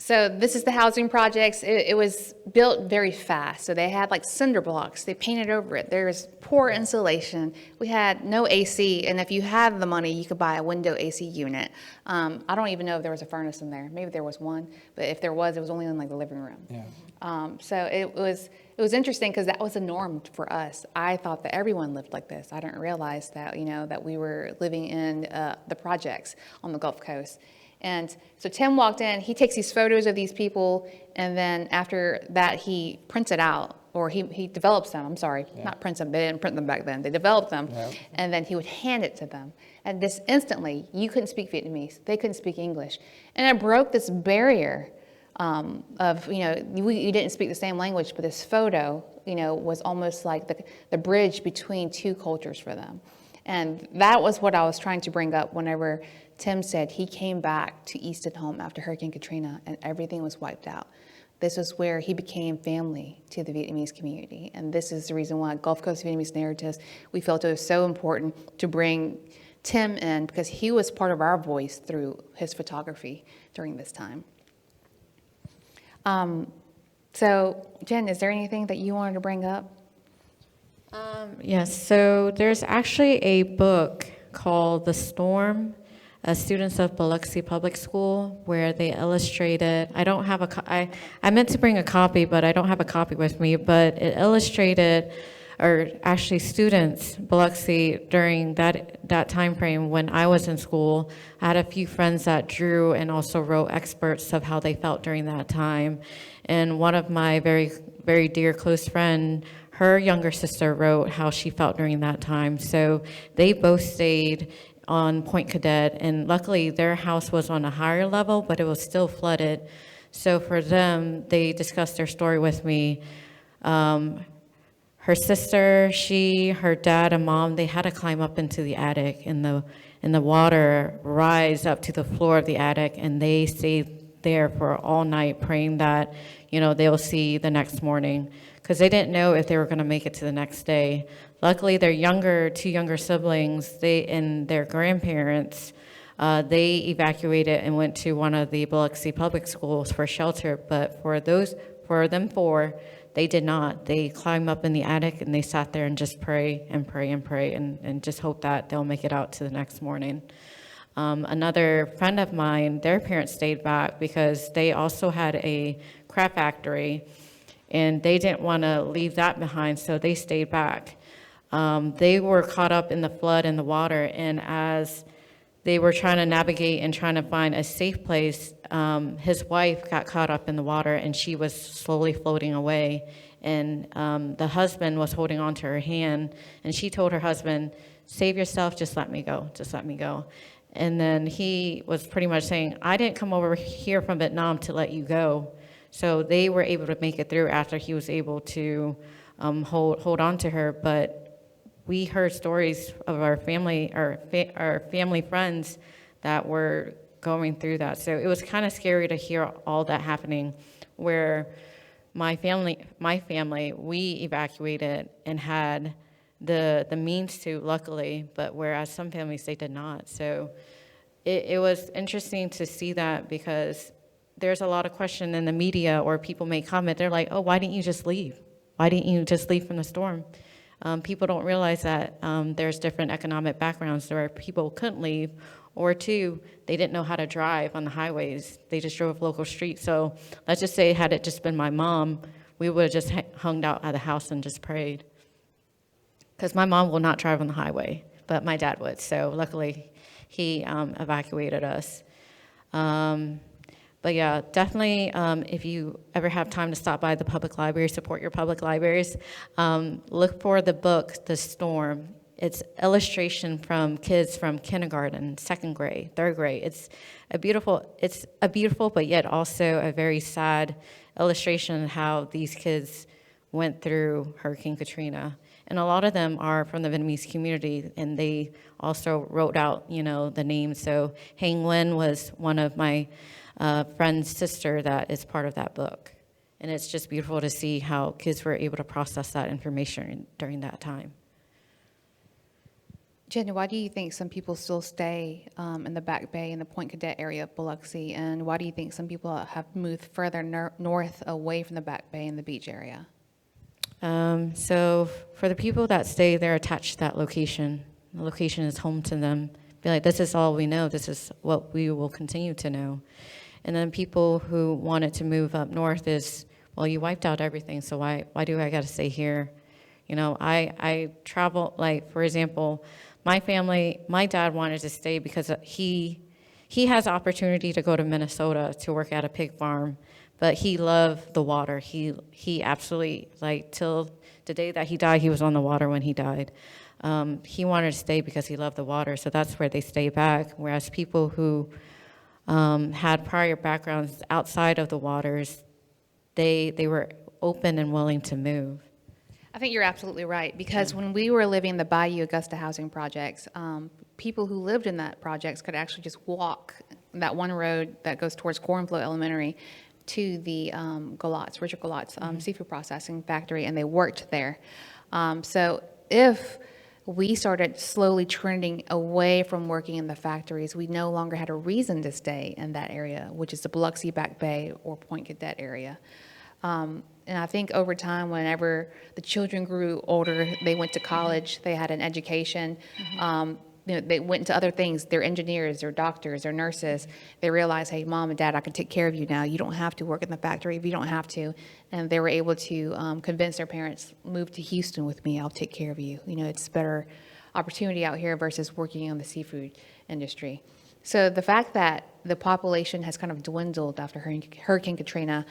So this is the housing projects. It was built very fast. So they had like cinder blocks. They painted over it. There's poor insulation. We had no AC, and if you had the money, you could buy a window AC unit. I don't even know if there was a furnace in there. Maybe there was one, but if there was, it was only in like the living room. Yeah. So it was interesting because that was a norm for us. I thought that everyone lived like this. I didn't realize that that we were living in the projects on the Gulf Coast. And so Tim walked in, he takes these photos of these people, and then after that he prints it out, or he develops them, not prints them, they didn't print them back then, they developed them, and then he would hand it to them. And this instantly, you couldn't speak Vietnamese, they couldn't speak English. And it broke this barrier of, you didn't speak the same language, but this photo, was almost like the bridge between two cultures for them. And that was what I was trying to bring up whenever Tim said he came back to Easton Home after Hurricane Katrina and everything was wiped out. This was where he became family to the Vietnamese community. And this is the reason why Gulf Coast Vietnamese Narratives, we felt it was so important to bring Tim in, because he was part of our voice through his photography during this time. So Jen, is there anything that you wanted to bring up? Yes, so there's actually a book called The Storm, students of Biloxi Public School, where they illustrated, I don't have I meant to bring a copy, but I don't have a copy with me, but it illustrated or actually students, Biloxi, during that time frame when I was in school. I had a few friends that drew and also wrote excerpts of how they felt during that time. And one of my very, very dear close friend, her younger sister wrote how she felt during that time. So they both stayed on Point Cadet, and luckily their house was on a higher level, but it was still flooded. So for them, they discussed their story with me. Her sister, her dad, and mom, they had to climb up into the attic, and the water rise up to the floor of the attic, and they stayed there for all night praying that, they'll see the next morning, because they didn't know if they were going to make it to the next day. Luckily, their two younger siblings, and their grandparents, they evacuated and went to one of the Biloxi public schools for shelter. But for them four, they did not. They climbed up in the attic and they sat there and just pray and pray and pray and just hope that they'll make it out to the next morning. Another friend of mine, their parents stayed back because they also had a crab factory, and they didn't want to leave that behind, so they stayed back. They were caught up in the flood and the water, and as they were trying to navigate and trying to find a safe place, his wife got caught up in the water, and she was slowly floating away. And the husband was holding on to her hand, and she told her husband, "Save yourself, just let me go, just let me go." And then he was pretty much saying, "I didn't come over here from Vietnam to let you go." So they were able to make it through after he was able to hold on to her. But we heard stories of our family friends that were going through that. So it was kind of scary to hear all that happening, where my family, we evacuated and had the means to, luckily, but whereas some families, they did not. So it was interesting to see that, because there's a lot of question in the media, or people make comment, they're like, "Oh, why didn't you just leave? Why didn't you just leave from the storm?" People don't realize that there's different economic backgrounds where people couldn't leave, or two, they didn't know how to drive on the highways. They just drove local streets. So let's just say, had it just been my mom, we would have just hung out at the house and just prayed. Because my mom will not drive on the highway, but my dad would. So luckily, he evacuated us. But yeah, definitely, if you ever have time to stop by the public library, support your public libraries. Look for the book, The Storm. It's illustration from kids from kindergarten, second grade, third grade. It's a beautiful, but yet also a very sad illustration of how these kids went through Hurricane Katrina. And a lot of them are from the Vietnamese community, and they also wrote out, the names. So Hang Nguyen was one of my friend's sister that is part of that book. And it's just beautiful to see how kids were able to process that information during that time. Jen, why do you think some people still stay in the Back Bay and the Point Cadet area of Biloxi? And why do you think some people have moved further north away from the Back Bay and the beach area? So for the people that stay, they're attached to that location. The location is home to them. Be like, this is all we know. This is what we will continue to know. And then people who wanted to move up north is, well, you wiped out everything, so why do I got to stay here? I travel, like, for example, my dad wanted to stay because he has opportunity to go to Minnesota to work at a pig farm, but he loved the water. He absolutely, like, till the day that he died, he was on the water when he died. He wanted to stay because he loved the water, so that's where they stay back, whereas people who had prior backgrounds outside of the waters, they were open and willing to move. I think you're absolutely right, because when we were living in the Bayou Augusta housing projects, people who lived in that projects could actually just walk that one road that goes towards Cornflow Elementary to the Richard Galot's seafood processing factory, and they worked there. So if we started slowly trending away from working in the factories, we no longer had a reason to stay in that area, which is the Biloxi Back Bay or Point Cadet area. And I think over time, whenever the children grew older, they went to college, they had an education, they went into other things. They're engineers, they're doctors, they're nurses. They realized, hey, mom and dad, I can take care of you now. You don't have to work in the factory if you don't have to. And they were able to convince their parents, move to Houston with me. I'll take care of you. It's a better opportunity out here versus working on the seafood industry. So the fact that the population has kind of dwindled after Hurricane Katrina,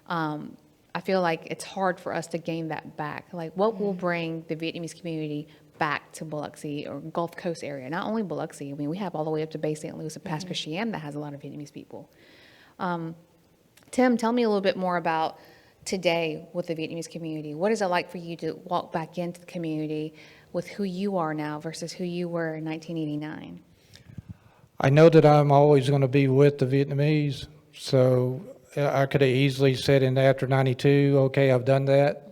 I feel like it's hard for us to gain that back. Like, what will bring the Vietnamese community back to Biloxi or Gulf Coast area? Not only Biloxi, I mean, we have all the way up to Bay St. Louis and past Christian that has a lot of Vietnamese people. Tim, tell me a little bit more about today with the Vietnamese community. What is it like for you to walk back into the community with who you are now versus who you were in 1989? I know that I'm always going to be with the Vietnamese, so I could have easily said in after 92, okay, I've done that,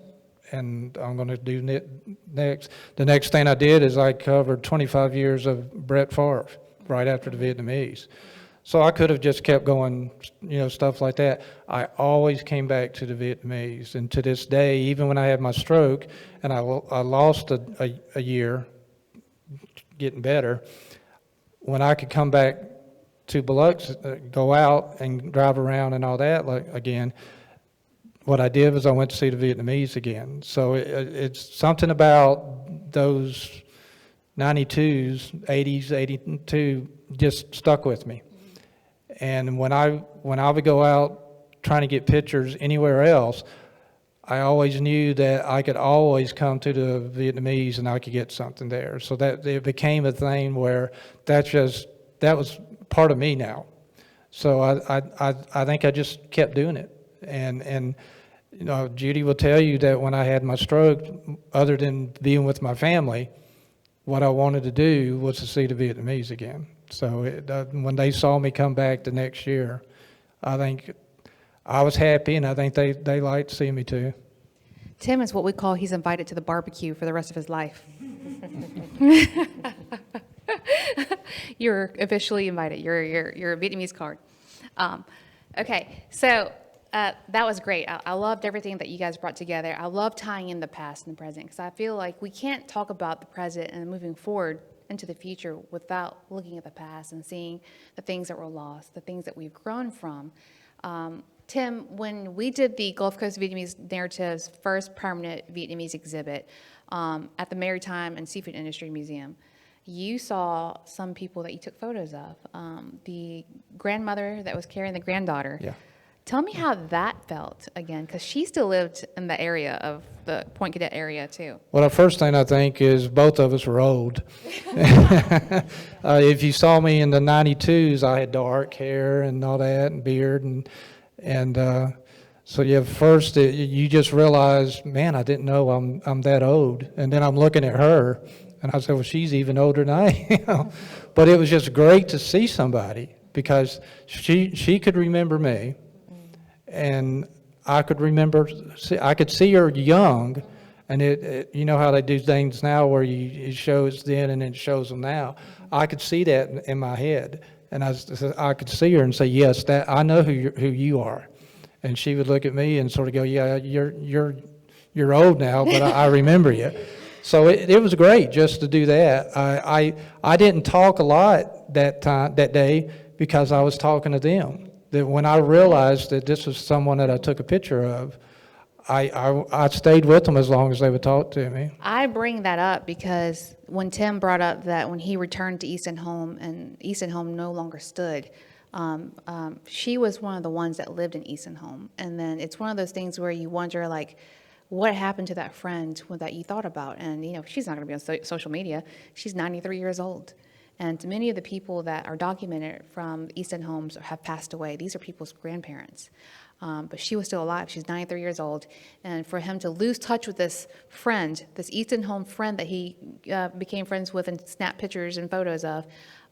and I'm going to do next. The next thing I did is I covered 25 years of Brett Favre right after the Vietnamese. So I could have just kept going, stuff like that. I always came back to the Vietnamese, and to this day, even when I had my stroke, and I lost a year getting better, when I could come back to Biloxi, go out and drive around and all that again, what I did was I went to see the Vietnamese again. So it's something about those 92s, 80s, 82 just stuck with me. And when I would go out trying to get pictures anywhere else, I always knew that I could always come to the Vietnamese and I could get something there. So that it became a thing where that was part of me now. So I think I just kept doing it. And Judy will tell you that when I had my stroke, other than being with my family, what I wanted to do was to see the Vietnamese again. So when they saw me come back the next year, I think I was happy, and I think they liked seeing me too. Tim is what we call he's invited to the barbecue for the rest of his life. You're officially invited. You're a Vietnamese card. Okay, so that was great. I loved everything that you guys brought together. I love tying in the past and the present because I feel like we can't talk about the present and moving forward into the future without looking at the past and seeing the things that were lost, the things that we've grown from. Tim, when we did the Gulf Coast Vietnamese Narratives first permanent Vietnamese exhibit at the Maritime and Seafood Industry Museum, you saw some people that you took photos of. The grandmother that was carrying the granddaughter. Yeah. Tell me how that felt again, because she still lived in the area of the Point Cadet area too. Well, the first thing I think is both of us were old. If you saw me in the 92s, I had dark hair and all that, and beard, and so yeah. First, you just realize, man, I didn't know I'm that old. And then I'm looking at her, and I said, well, she's even older than I am. But it was just great to see somebody because she could remember me. And I could I could see her young, and it you know how they do things now where it shows then and it shows them now. I could see that in my head, and I could see her and say, yes, that I know who you are. And she would look at me and sort of go, yeah, you're old now, but I remember you. So it was great just to do that. I didn't talk a lot that day because I was talking to them. That when I realized that this was someone that I took a picture of, I stayed with them as long as they would talk to me. I bring that up because when Tim brought up that when he returned to Easton Home and Easton Home no longer stood, she was one of the ones that lived in Easton Home. And then it's one of those things where you wonder, like, what happened to that friend that you thought about? And, she's not going to be on social media. She's 93 years old. And many of the people that are documented from Easton Homes have passed away. These are people's grandparents. But she was still alive. She's 93 years old. And for him to lose touch with this friend, this Easton Home friend that he became friends with and snapped pictures and photos of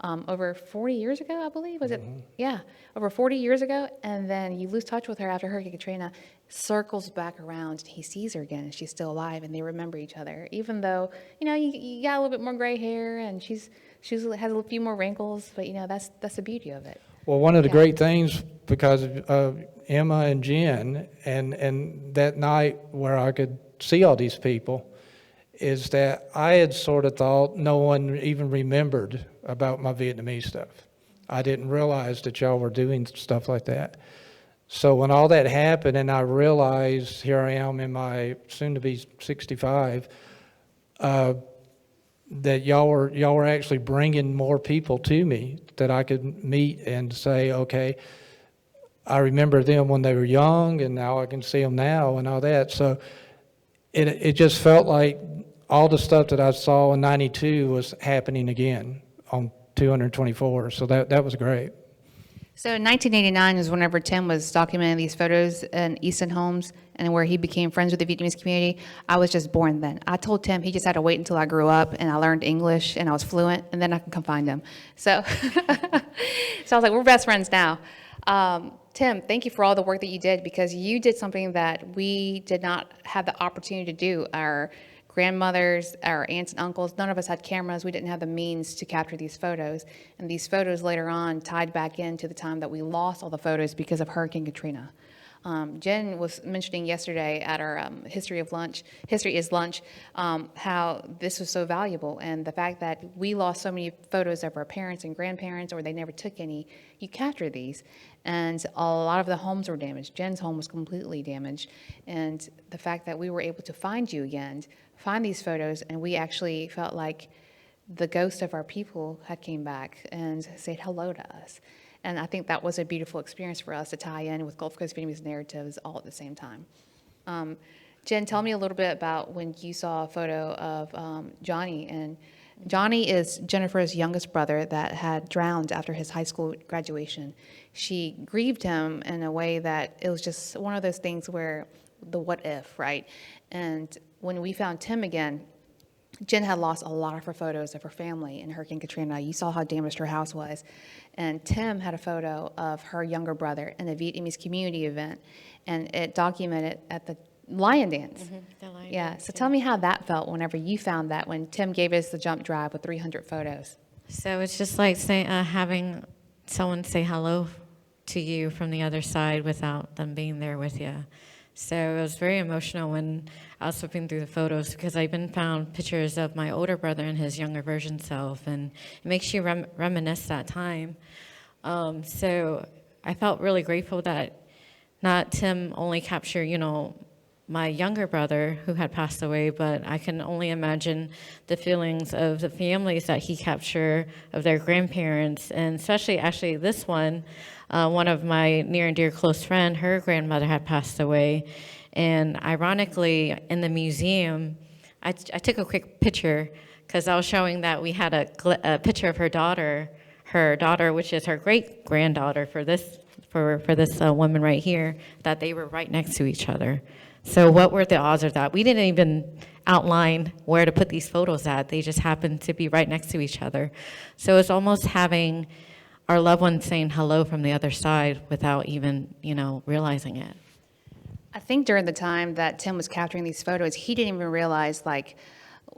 over 40 years ago, I believe, was it? Yeah, over 40 years ago. And then you lose touch with her after Hurricane Katrina, circles back around, and he sees her again, and she's still alive, and they remember each other. Even though, you got a little bit more gray hair, and she has a few more wrinkles, but, that's the beauty of it. Well, one of the great things, because of Emma and Jen, and that night where I could see all these people, is that I had sort of thought no one even remembered about my Vietnamese stuff. I didn't realize that y'all were doing stuff like that. So when all that happened and I realized here I am in my soon-to-be 65, that y'all were actually bringing more people to me that I could meet and say, okay, I remember them when they were young, and now I can see them now and all that. So it just felt like all the stuff that I saw in '92 was happening again on 224. So that was great. So in 1989 is whenever Tim was documenting these photos in Easton Homes and where he became friends with the Vietnamese community. I was just born then. I told Tim he just had to wait until I grew up and I learned English and I was fluent, and then I can come find him. So, so I was like, we're best friends now. Tim, thank you for all the work that you did, because you did something that we did not have the opportunity to do. Our grandmothers, our aunts and uncles, none of us had cameras. We didn't have the means to capture these photos. And these photos later on tied back into the time that we lost all the photos because of Hurricane Katrina. Jen was mentioning yesterday at our History is Lunch, how this was so valuable, and the fact that we lost so many photos of our parents and grandparents, or they never took any. You capture these, and a lot of the homes were damaged. Jen's home was completely damaged, and the fact that we were able to find you again, find these photos, and we actually felt like the ghost of our people had came back and said hello to us. And I think that was a beautiful experience for us to tie in with Gulf Coast Vietnamese Narratives all at the same time. Jen, tell me a little bit about when you saw a photo of Johnny. And Johnny is Jennifer's youngest brother that had drowned after his high school graduation. She grieved him in a way that it was just one of those things where the what if, right? And when we found Tim again, Jen had lost a lot of her photos of her family in Hurricane Katrina. You saw how damaged her house was. And Tim had a photo of her younger brother in a Vietnamese community event, and it documented at the lion dance. Mm-hmm, the lion Yeah, dance, so tell me how that felt whenever you found that, when Tim gave us the jump drive with 300 photos. So it's just like having someone say hello to you from the other side without them being there with you. So it was very emotional when I was flipping through the photos, because I even found pictures of my older brother and his younger version self, and it makes you reminisce that time. So I felt really grateful that not Tim only captured, my younger brother who had passed away, but I can only imagine the feelings of the families that he captured, of their grandparents, and especially actually this one of my near and dear close friend, her grandmother had passed away. And ironically, in the museum, I took a quick picture because I was showing that we had a picture of her daughter, which is her great granddaughter for this woman right here, that they were right next to each other. So what were the odds of that? We didn't even outline where to put these photos at. They just happened to be right next to each other. So it's almost having our loved ones saying hello from the other side without even, realizing it. I think during the time that Tim was capturing these photos, he didn't even realize,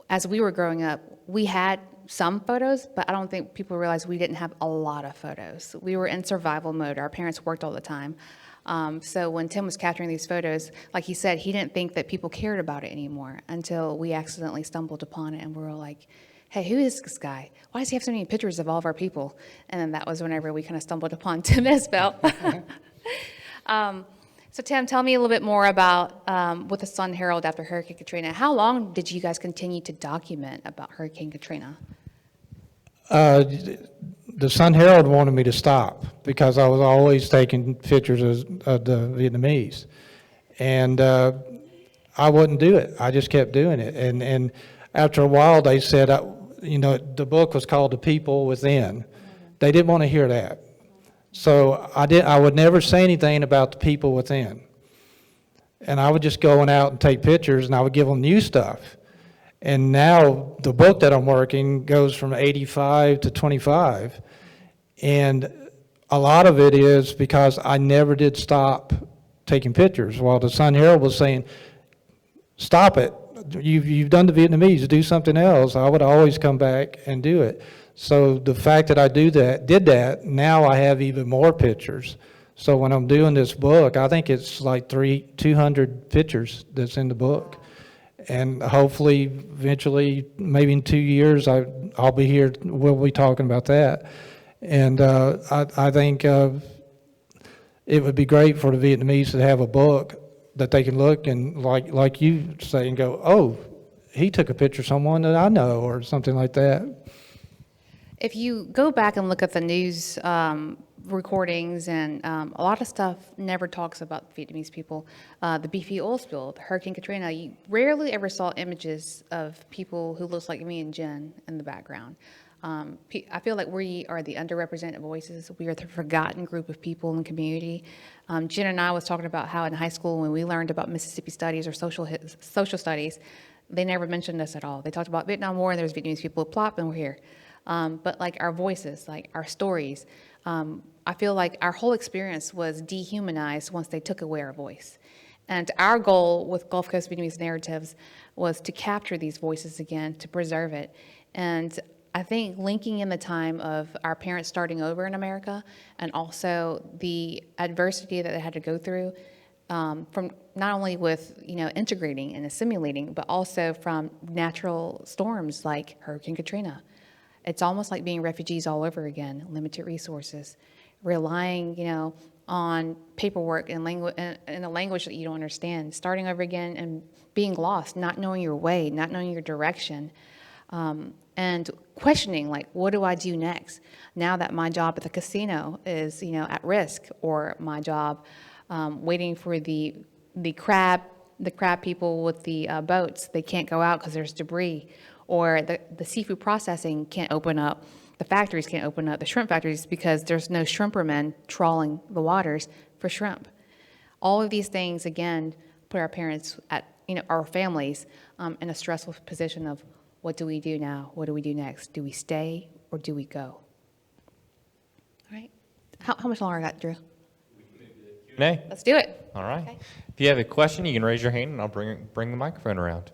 as we were growing up, we had some photos, but I don't think people realized we didn't have a lot of photos. We were in survival mode. Our parents worked all the time. So when Tim was capturing these photos, like he said, he didn't think that people cared about it anymore until we accidentally stumbled upon it, and we were like, hey, who is this guy? Why does he have so many pictures of all of our people? And then that was whenever we kind of stumbled upon Tim Isbell. So Tim, tell me a little bit more about with the Sun Herald after Hurricane Katrina. How long did you guys continue to document about Hurricane Katrina? The Sun Herald wanted me to stop because I was always taking pictures of the Vietnamese. And I wouldn't do it. I just kept doing it. And after a while, they said, the book was called The People Within. They didn't want to hear that. So I would never say anything about the people within. And I would just go out and take pictures, and I would give them new stuff. And now the book that I'm working goes from 85 to 25. And a lot of it is because I never did stop taking pictures. While the Sun Herald was saying, stop it. You've done the Vietnamese, do something else. I would always come back and do it. So the fact that I did that, now I have even more pictures. So when I'm doing this book, I think it's like 200 pictures that's in the book. And hopefully, eventually, maybe in 2 years, I'll be here, we'll be talking about that. And I think it would be great for the Vietnamese to have a book that they can look and, like you say, and go, oh, he took a picture of someone that I know, or something like that. If you go back and look at the news recordings, and a lot of stuff never talks about Vietnamese people. The beefy oil spill, the Hurricane Katrina, you rarely ever saw images of people who looks like me and Jen in the background. I feel like we are the underrepresented voices. We are the forgotten group of people in the community. Jen and I was talking about how in high school, when we learned about Mississippi studies or social studies, they never mentioned us at all. They talked about Vietnam War, and there was Vietnamese people, plop, and we're here. But like our voices, like our stories, I feel like our whole experience was dehumanized once they took away our voice. And our goal with Gulf Coast Vietnamese Narratives was to capture these voices again, to preserve it. And I think linking in the time of our parents starting over in America, and also the adversity that they had to go through, from not only with integrating and assimilating, but also from natural storms like Hurricane Katrina. It's almost like being refugees all over again, limited resources, relying, on paperwork and language, in a language that you don't understand, starting over again and being lost, not knowing your way, not knowing your direction, and questioning, like, what do I do next? Now that my job at the casino is, at risk, or my job waiting for the crab people with the boats, they can't go out because there's debris, or the seafood processing can't open up, the factories can't open up, the shrimp factories, because there's no shrimpermen trawling the waters for shrimp. All of these things, again, put our parents our families in a stressful position of, what do we do now? What do we do next? Do we stay or do we go? All right. How much longer I got, Drew? Q&A. Let's do it. All right. Okay. If you have a question, you can raise your hand, and I'll bring the microphone around.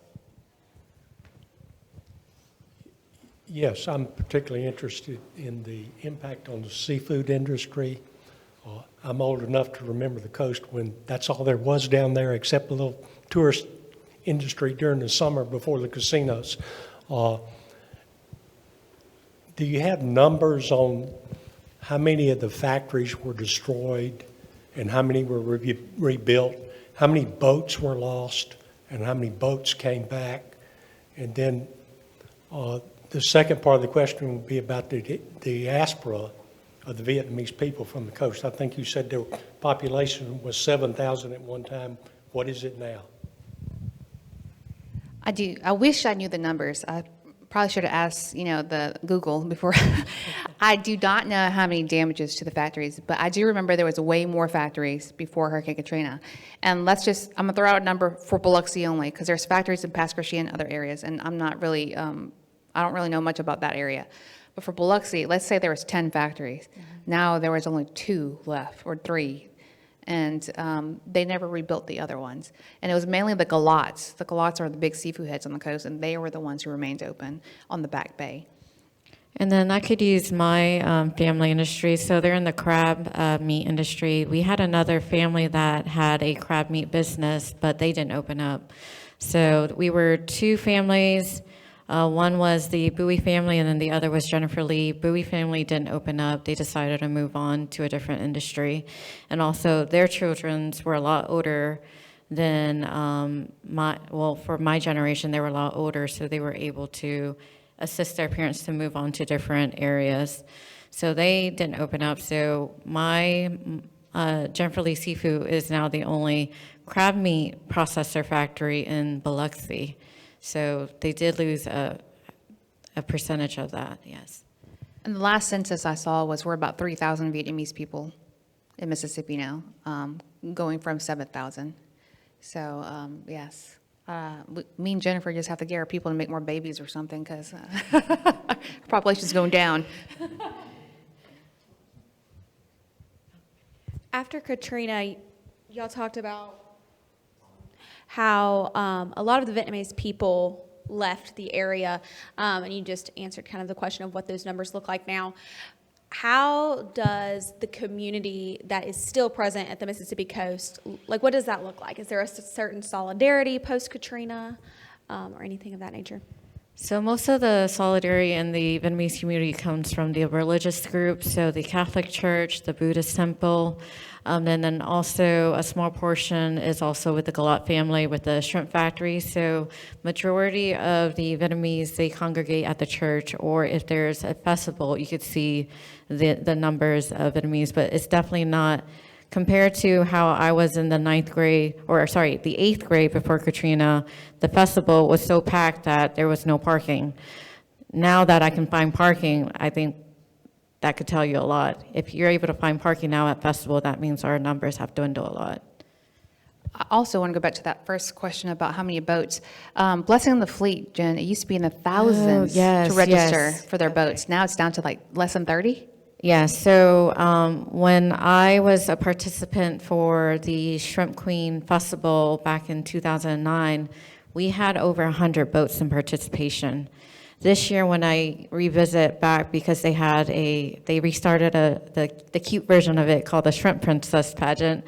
Yes, I'm particularly interested in the impact on the seafood industry. I'm old enough to remember the coast when that's all there was down there, except a little tourist industry during the summer before the casinos. Do you have numbers on how many of the factories were destroyed and how many were rebuilt? How many boats were lost and how many boats came back? And then the second part of the question would be about the diaspora of the Vietnamese people from the coast. I think you said their population was 7,000 at one time. What is it now? I do. I wish I knew the numbers. I probably should have asked, the Google before. I do not know how many damages to the factories, but I do remember there was way more factories before Hurricane Katrina. And I'm gonna throw out a number for Biloxi only, because there's factories in Pasquarcia and other areas, and I'm not really, I don't really know much about that area. But for Biloxi, let's say there was 10 factories. Mm-hmm. Now there was only 2 left, or 3. And they never rebuilt the other ones. And it was mainly the galots. The galots are the big seafood heads on the coast, and they were the ones who remained open on the back bay. And then I could use my family industry. So they're in the crab meat industry. We had another family that had a crab meat business, but they didn't open up. So we were 2 families. One was the Bowie family, and then the other was Jennifer Lee. Bowie family didn't open up. They decided to move on to a different industry. And also their children were a lot older than for my generation, they were a lot older, so they were able to assist their parents to move on to different areas. So they didn't open up. So my Jennifer Lee Seafood is now the only crab meat processor factory in Biloxi. So they did lose a percentage of that, yes. And the last census I saw was we're about 3,000 Vietnamese people in Mississippi now, going from 7,000. So, yes. Me and Jennifer just have to get our people to make more babies or something, because our population's going down. After Katrina, y'all talked about how a lot of the Vietnamese people left the area, and you just answered kind of the question of what those numbers look like now. How does the community that is still present at the Mississippi coast, like, what does that look like? Is there a certain solidarity post-Katrina? or anything of that nature? So most of the solidarity in the Vietnamese community comes from the religious groups, so the Catholic Church, the Buddhist temple, and then also a small portion is also with the Galat family with the shrimp factory. So majority of the Vietnamese, they congregate at the church, or if there's a festival, you could see the numbers of Vietnamese, but it's definitely not compared to how I was in the the 8th grade before Katrina. The festival was so packed that there was no parking. Now that I can find parking, I think that could tell you a lot. If you're able to find parking now at festival, that means our numbers have dwindled a lot. I also want to go back to that first question about how many boats. Blessing the Fleet, Jen, it used to be in the thousands yes, to register yes. for their boats. Now it's down to like less than 30? Yeah, so when I was a participant for the Shrimp Queen Festival back in 2009, we had over 100 boats in participation. This year, when I revisit back, because they restarted the cute version of it called the Shrimp Princess pageant,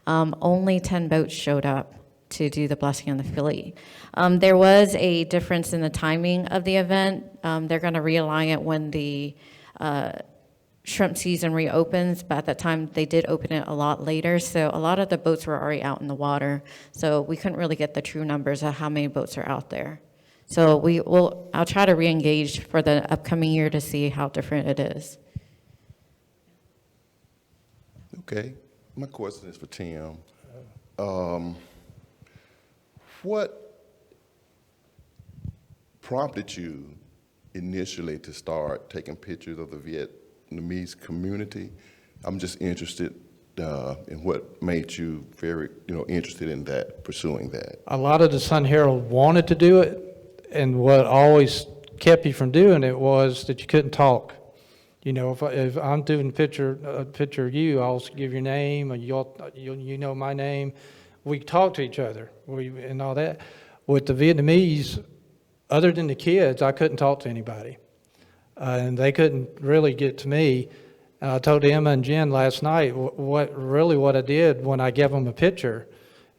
only 10 boats showed up to do the Blessing of the Fleet. There was a difference in the timing of the event. They're going to realign it when the shrimp season reopens, but at that time they did open it a lot later, so a lot of the boats were already out in the water, so we couldn't really get the true numbers of how many boats are out there. So I'll try to re-engage for the upcoming year to see how different it is. Okay, my question is for Tim. What prompted you initially to start taking pictures of the Vietnamese community? I'm just interested in what made you very, interested in that, pursuing that. A lot of the Sun Herald wanted to do it, and what always kept you from doing it was that you couldn't talk. If I'm doing a picture of you, I'll give your name, or you know my name. We talk to each other, and all that. With the Vietnamese, other than the kids, I couldn't talk to anybody, and they couldn't really get to me. And I told Emma and Jen last night what I did when I gave them a picture,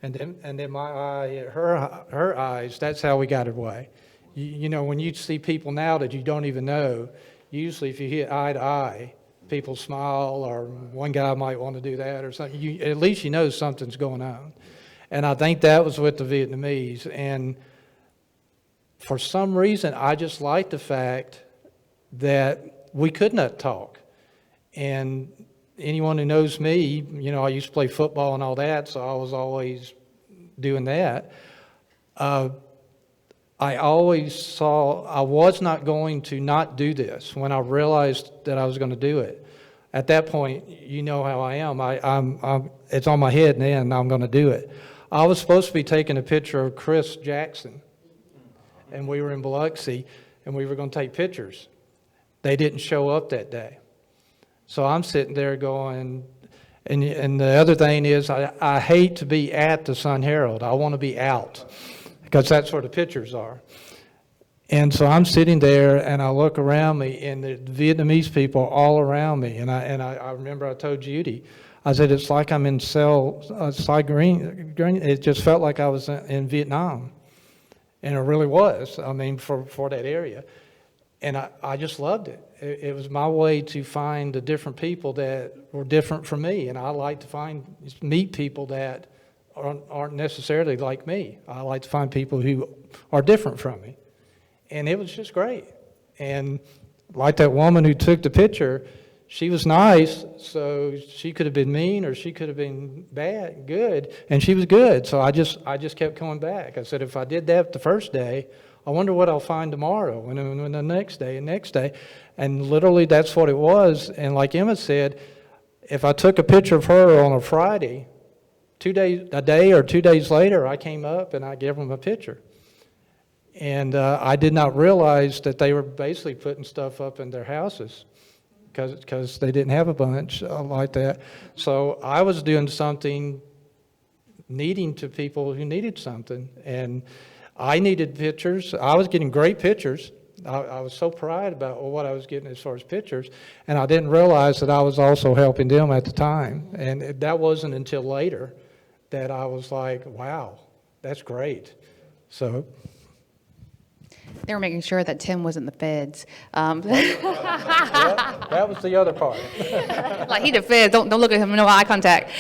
and then my eye, her eyes. That's how we got it away. When you see people now that you don't even know, usually if you hit eye to eye, people smile, or one guy might want to do that or something. At least you know something's going on. And I think that was with the Vietnamese. And for some reason, I just liked the fact that we could not talk. And anyone who knows me, I used to play football and all that, so I was always doing that. I always saw I was not going to not do this when I realized that I was going to do it. At that point, you know how I am. It's on my head now, and I'm going to do it. I was supposed to be taking a picture of Chris Jackson, and we were in Biloxi, and we were going to take pictures. They didn't show up that day. So I'm sitting there going, and the other thing is I hate to be at the Sun Herald. I want to be out, because that's where the pictures are. And so I'm sitting there, and I look around me, and the Vietnamese people are all around me. And I remember I told Judy, I said, it's like I'm in Side Green. It just felt like I was in Vietnam. And it really was, for that area. And I just loved it. It was my way to find the different people that were different from me. And I like to meet people that aren't necessarily like me. I like to find people who are different from me. And it was just great. And like that woman who took the picture, she was nice, so she could have been mean or she could have been good, and she was good. So I just kept coming back. I said, if I did that the first day, I wonder what I'll find tomorrow, and then the next day. And literally that's what it was. And like Emma said, if I took a picture of her on a Friday, a day or 2 days later, I came up and I gave them a picture. And I did not realize that they were basically putting stuff up in their houses because they didn't have a bunch like that. So I was doing something needing to people who needed something. And I needed pictures. I was getting great pictures. I was so proud about what I was getting as far as pictures. And I didn't realize that I was also helping them at the time. And that wasn't until later that I was like, wow, that's great. So They were making sure that Tim wasn't the feds. That was the other part. Like, he the feds, don't look at him, no eye contact.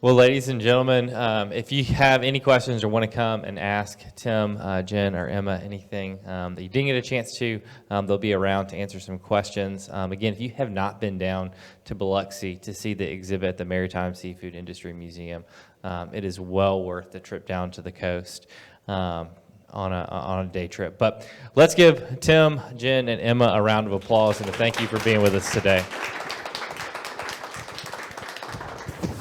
Well, ladies and gentlemen, if you have any questions or want to come and ask Tim, Jen, or Emma anything that you didn't get a chance to, they'll be around to answer some questions. Again, if you have not been down to Biloxi to see the exhibit at the Maritime Seafood Industry Museum, it is well worth the trip down to the coast on a day trip. But let's give Tim, Jen, and Emma a round of applause and a thank you for being with us today.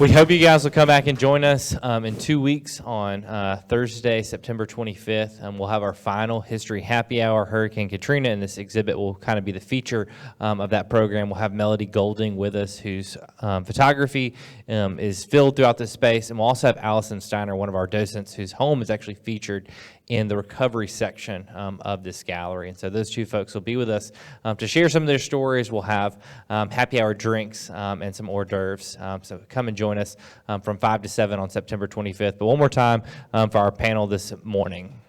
We hope you guys will come back and join us in 2 weeks on Thursday, September 25th. We'll have our final History Happy Hour, Hurricane Katrina, and this exhibit will kind of be the feature of that program. We'll have Melody Golding with us, whose photography is filled throughout this space. And we'll also have Allison Steiner, one of our docents, whose home is actually featured in the recovery section of this gallery. And so those two folks will be with us to share some of their stories. We'll have happy hour drinks and some hors d'oeuvres. So come and join us from 5 to 7 on September 25th. But one more time for our panel this morning.